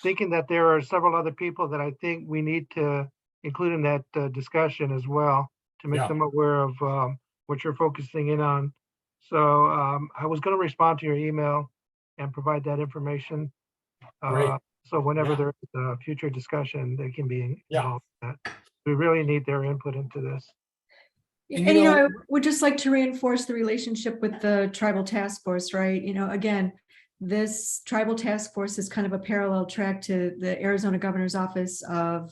thinking that there are several other people that I think we need to include in that discussion as well to make them aware of what you're focusing in on. So I was going to respond to your email and provide that information. So whenever there's a future discussion, they can be involved in that. We really need their input into this.
And, I would just like to reinforce the relationship with the tribal task force, right? Again, this tribal task force is kind of a parallel track to the Arizona Governor's Office of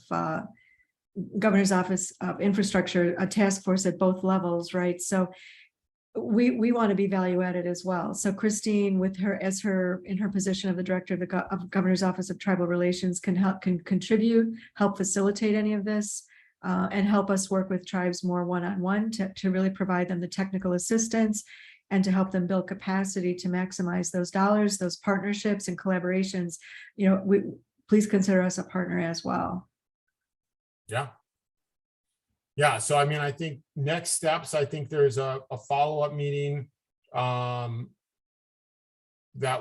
Infrastructure, a task force at both levels, right? So we want to be value added as well. So Christine, with her in her position of the director of the Governor's Office of Tribal Relations, can contribute, help facilitate any of this, and help us work with tribes more one-on-one to really provide them the technical assistance and to help them build capacity to maximize those dollars, those partnerships and collaborations. Please consider us a partner as well.
Yeah. So, I think next steps, I think there's a follow-up meeting that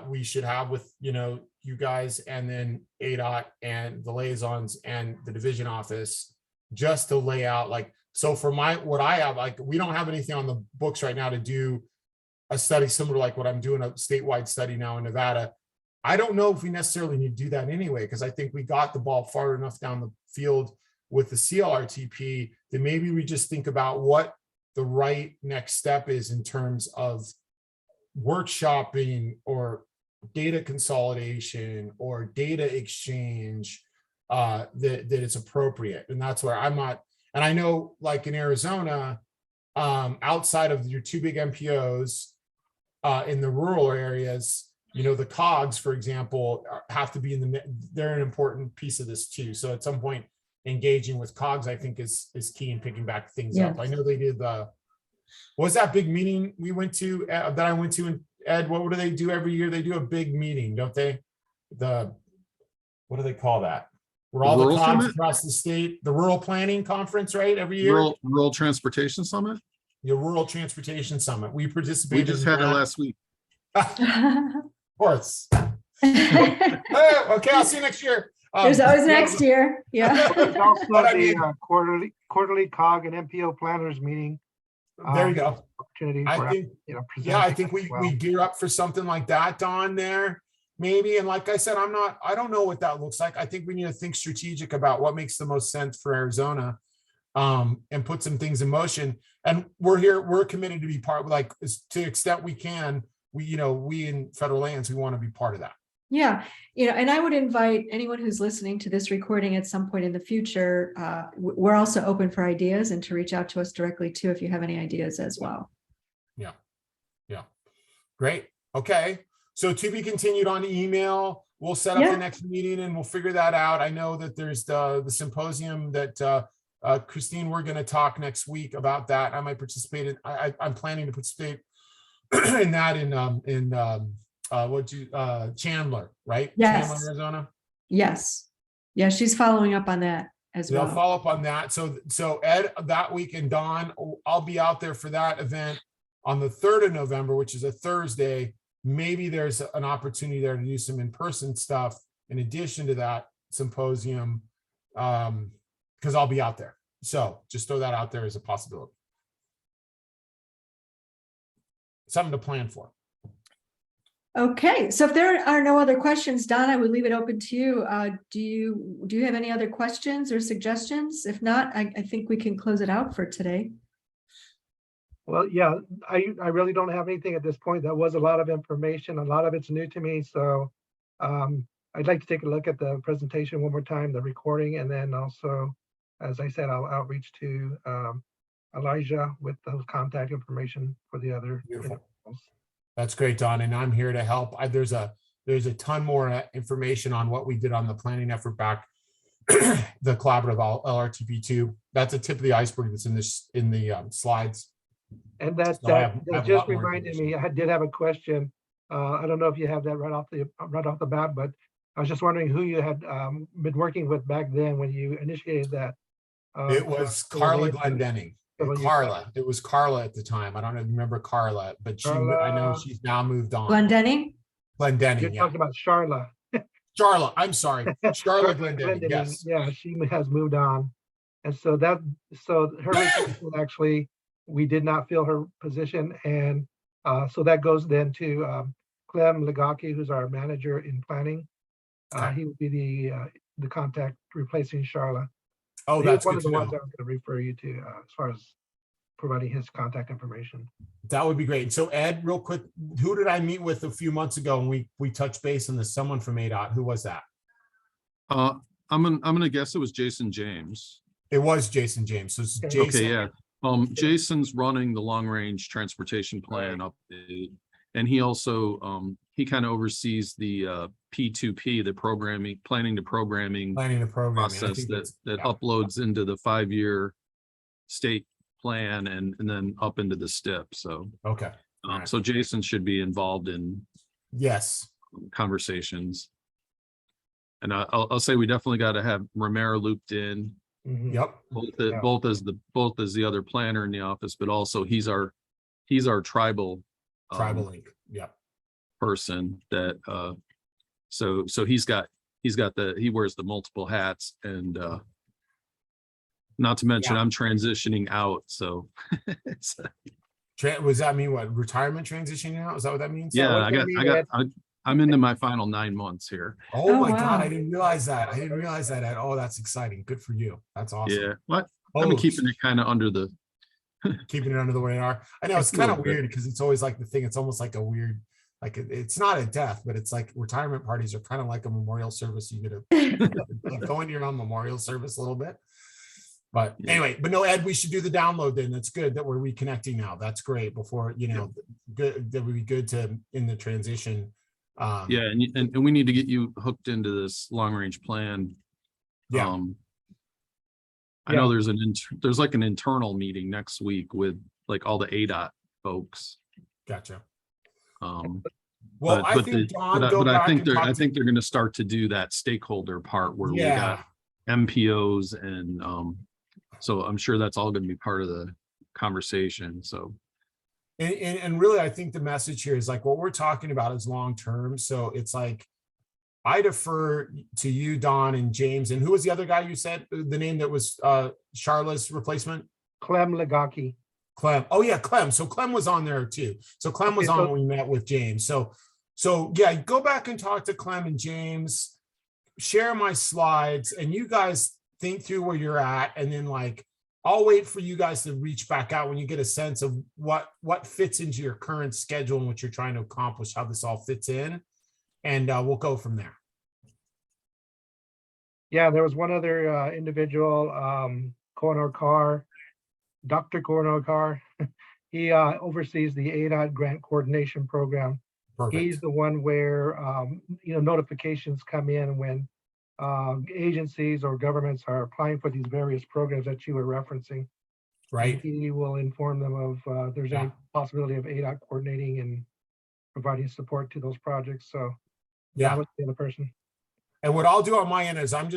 we should have with, you guys and then ADOT and the liaisons and the division office just to lay out so for what I have, we don't have anything on the books right now to do a study similar to what I'm doing, a statewide study now in Nevada. I don't know if we necessarily need to do that anyway, because I think we got the ball far enough down the field with the CLRTP that maybe we just think about what the right next step is in terms of workshopping or data consolidation or data exchange that it's appropriate. And that's where I'm not, and I know in Arizona, outside of your two big MPOs in the rural areas, the COGs, for example, have to be they're an important piece of this too. So at some point, engaging with COGs, I think is key in picking back things up. I know they did what was that big meeting we went to that I went to, and Ed, what do they do every year? They do a big meeting, don't they? What do they call that? Where all the COGs across the state, the rural planning conference, right? Every year.
Rural Transportation Summit?
Your Rural Transportation Summit. We participated.
We just had it last week.
Of course. Okay, I'll see you next year.
There's always next year. Yeah.
There's also the quarterly COG and MPO planners meeting.
There you go.
Opportunity
I think, I think we gear up for something like that, Don, there, maybe. And like I said, I don't know what that looks like. I think we need to think strategic about what makes the most sense for Arizona, and put some things in motion. And we're committed to be part, to the extent we can, we in federal lands, we want to be part of that.
Yeah, and I would invite anyone who's listening to this recording at some point in the future. We're also open for ideas and to reach out to us directly too if you have any ideas as well.
Yeah. Great. Okay. So to be continued on email. We'll set up the next meeting and we'll figure that out. I know that there's the symposium that Christine, we're going to talk next week about that. I might participate in. I'm planning to participate in that Chandler, right?
Yes.
Chandler, Arizona.
Yes. Yeah, she's following up on that as well.
They'll follow up on that. So Ed, that week, and Don, I'll be out there for that event on the 3rd of November, which is a Thursday. Maybe there's an opportunity there to do some in-person stuff in addition to that symposium, because I'll be out there. So just throw that out there as a possibility. Something to plan for.
Okay, so if there are no other questions, Don, I would leave it open to you. Do you have any other questions or suggestions? If not, I think we can close it out for today.
Well, yeah, I really don't have anything at this point. That was a lot of information. A lot of it's new to me. So I'd like to take a look at the presentation one more time, the recording, and then also, as I said, I'll outreach to Elijah with those contact information for the other.
Beautiful.
individuals.
That's great, Don, and I'm here to help. There's a ton more information on what we did on the planning effort back, the collaborative LRTP2. That's a tip of the iceberg that's in the slides.
And that,
So I have a
that
lot
just
more
reminded
information.
me, I did have a question. I don't know if you have that right off the bat, but I was just wondering who you had been working with back then when you initiated that.
It was Carla Glendenning. Carla. It was Carla at the time. I don't remember Carla, but I know
Carla.
she's now moved on.
Glendenning?
Glendenning,
You're
yeah.
talking about Charla.
Charlotte, I'm sorry. Charlotte Glendenning, yes.
Yeah, she has moved on. And so her replacement, actually, we did not fill her position. And so that goes then to Clem Legaki, who's our manager in planning. He would be the contact replacing Charla.
Oh,
He was
that's
one
good
of the
to
ones
know.
I was going to refer you to as far as providing his contact information.
That would be great. So Ed, real quick, who did I meet with a few months ago and we touched base on someone from ADOT? Who was that?
I'm gonna guess it was Jason James.
It was Jason James. So it's
Okay.
Jason.
Okay, yeah. Jason's running the long range transportation plan update. And he also, he kind of oversees the P2P, the planning to programming
Planning the programming. I
process
think
that
yeah.
uploads into the 5-year state plan and then up into the STIP. So,
Okay. All right.
so Jason should be involved in
Yes.
conversations. And I'll say we definitely got to have Romero looped in,
Mhm.
Yep.
Yeah.
both as the other planner in the office, but also he's our tribal
Link. Yep.
person that so he wears the multiple hats, and not to mention
Yeah.
I'm transitioning out, so
Was that mean what? Retirement transitioning out? Is that what that means?
yeah,
what does that mean,
I'm into my final 9 months here.
Oh my
wow.
God. I didn't realize that. Ed. Oh, that's exciting. Good for you. That's awesome.
Yeah, but I've been keeping it kind of under the
Keeping it under the radar. I know it's
A
kind of
little bit.
weird because it's always like the thing. It's almost like a weird, like it's not a death, but it's like retirement parties are kind of like a memorial service. You get to go into your own memorial service a little bit. But anyway, but no, Ed, we should do the download then. That's good that we're reconnecting now. That's great. Before, good, that would be good to in the transition.
yeah, and we need to get you hooked into this long range plan.
Yeah.
I know there's like an internal meeting next week with like all the ADOT folks.
Gotcha.
Well,
Well, I think Don, go back and talk
I
to-
think they're going to start to do that stakeholder part where we got MPOs and so I'm sure that's all going to be part of the conversation. So
and really, I think the message here is like what we're talking about is long term. So it's like I defer to you, Don and James. And who was the other guy you said the name that was Charla's replacement?
Clem Legaki.
Clem. Oh yeah, Clem. So Clem was on there too. So Clem was on when we met with James. So yeah, go back and talk to Clem and James, share my slides, and you guys think through where you're at, and then like I'll wait for you guys to reach back out when you get a sense of what fits into your current schedule and what you're trying to accomplish, how this all fits in, and we'll go from there.
Yeah, there was one other individual, Cornor Carr, Dr. Cornor Carr. He oversees the ADOT grant coordination program.
Perfect.
He's the one where notifications come in when agencies or governments are applying for these various programs that you were referencing.
Right.
And he will inform them of if there's any possibility of ADOT coordinating and providing support to those projects. So that was the other person.
And what I'll do on my end is I'm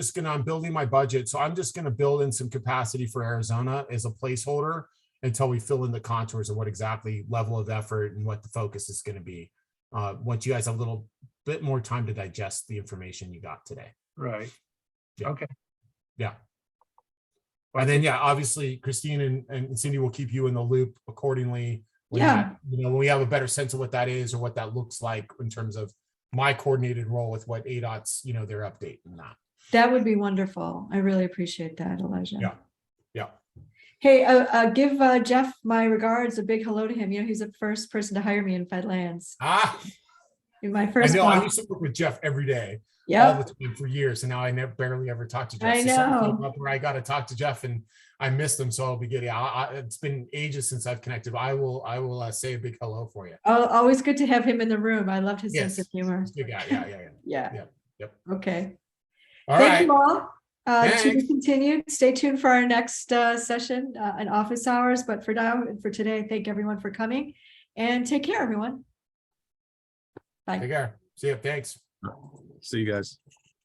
building my budget. So I'm just going to build in some capacity for Arizona as a placeholder until we fill in the contours of what exactly level of effort and what the focus is going to be. Once you guys have a little bit more time to digest the information you got today.
Right.
Yeah.
Okay.
Yeah. And then, obviously Christine and Cindy will keep you in the loop accordingly.
Yeah.
when we have a better sense of what that is or what that looks like in terms of my coordinated role with what ADOT's, their update and that.
That would be wonderful. I really appreciate that, Elijah.
Yeah. Yeah.
Hey, give Jeff my regards, a big hello to him. He's the first person to hire me in Fedlands. In my
I
first
know. I
boss.
used to work with Jeff every day, all
Yeah,
the time for years, and now I barely ever talk to Jeff.
I
So something
know.
came up where I got to talk to Jeff, and I missed him, so I'll be getting. It's been ages since I've connected. But I will say a big hello for you.
Always good to have him in the room. I loved his sense
Yes,
of humor.
he's a good guy. Yeah.
Yeah.
Yep.
Okay.
All
Thank
right.
you all. To be
Thanks.
continued. Stay tuned for our next session in office hours. But for now, for today, thank everyone for coming, and take care, everyone. Bye.
Take care. See you. Thanks.
See you guys.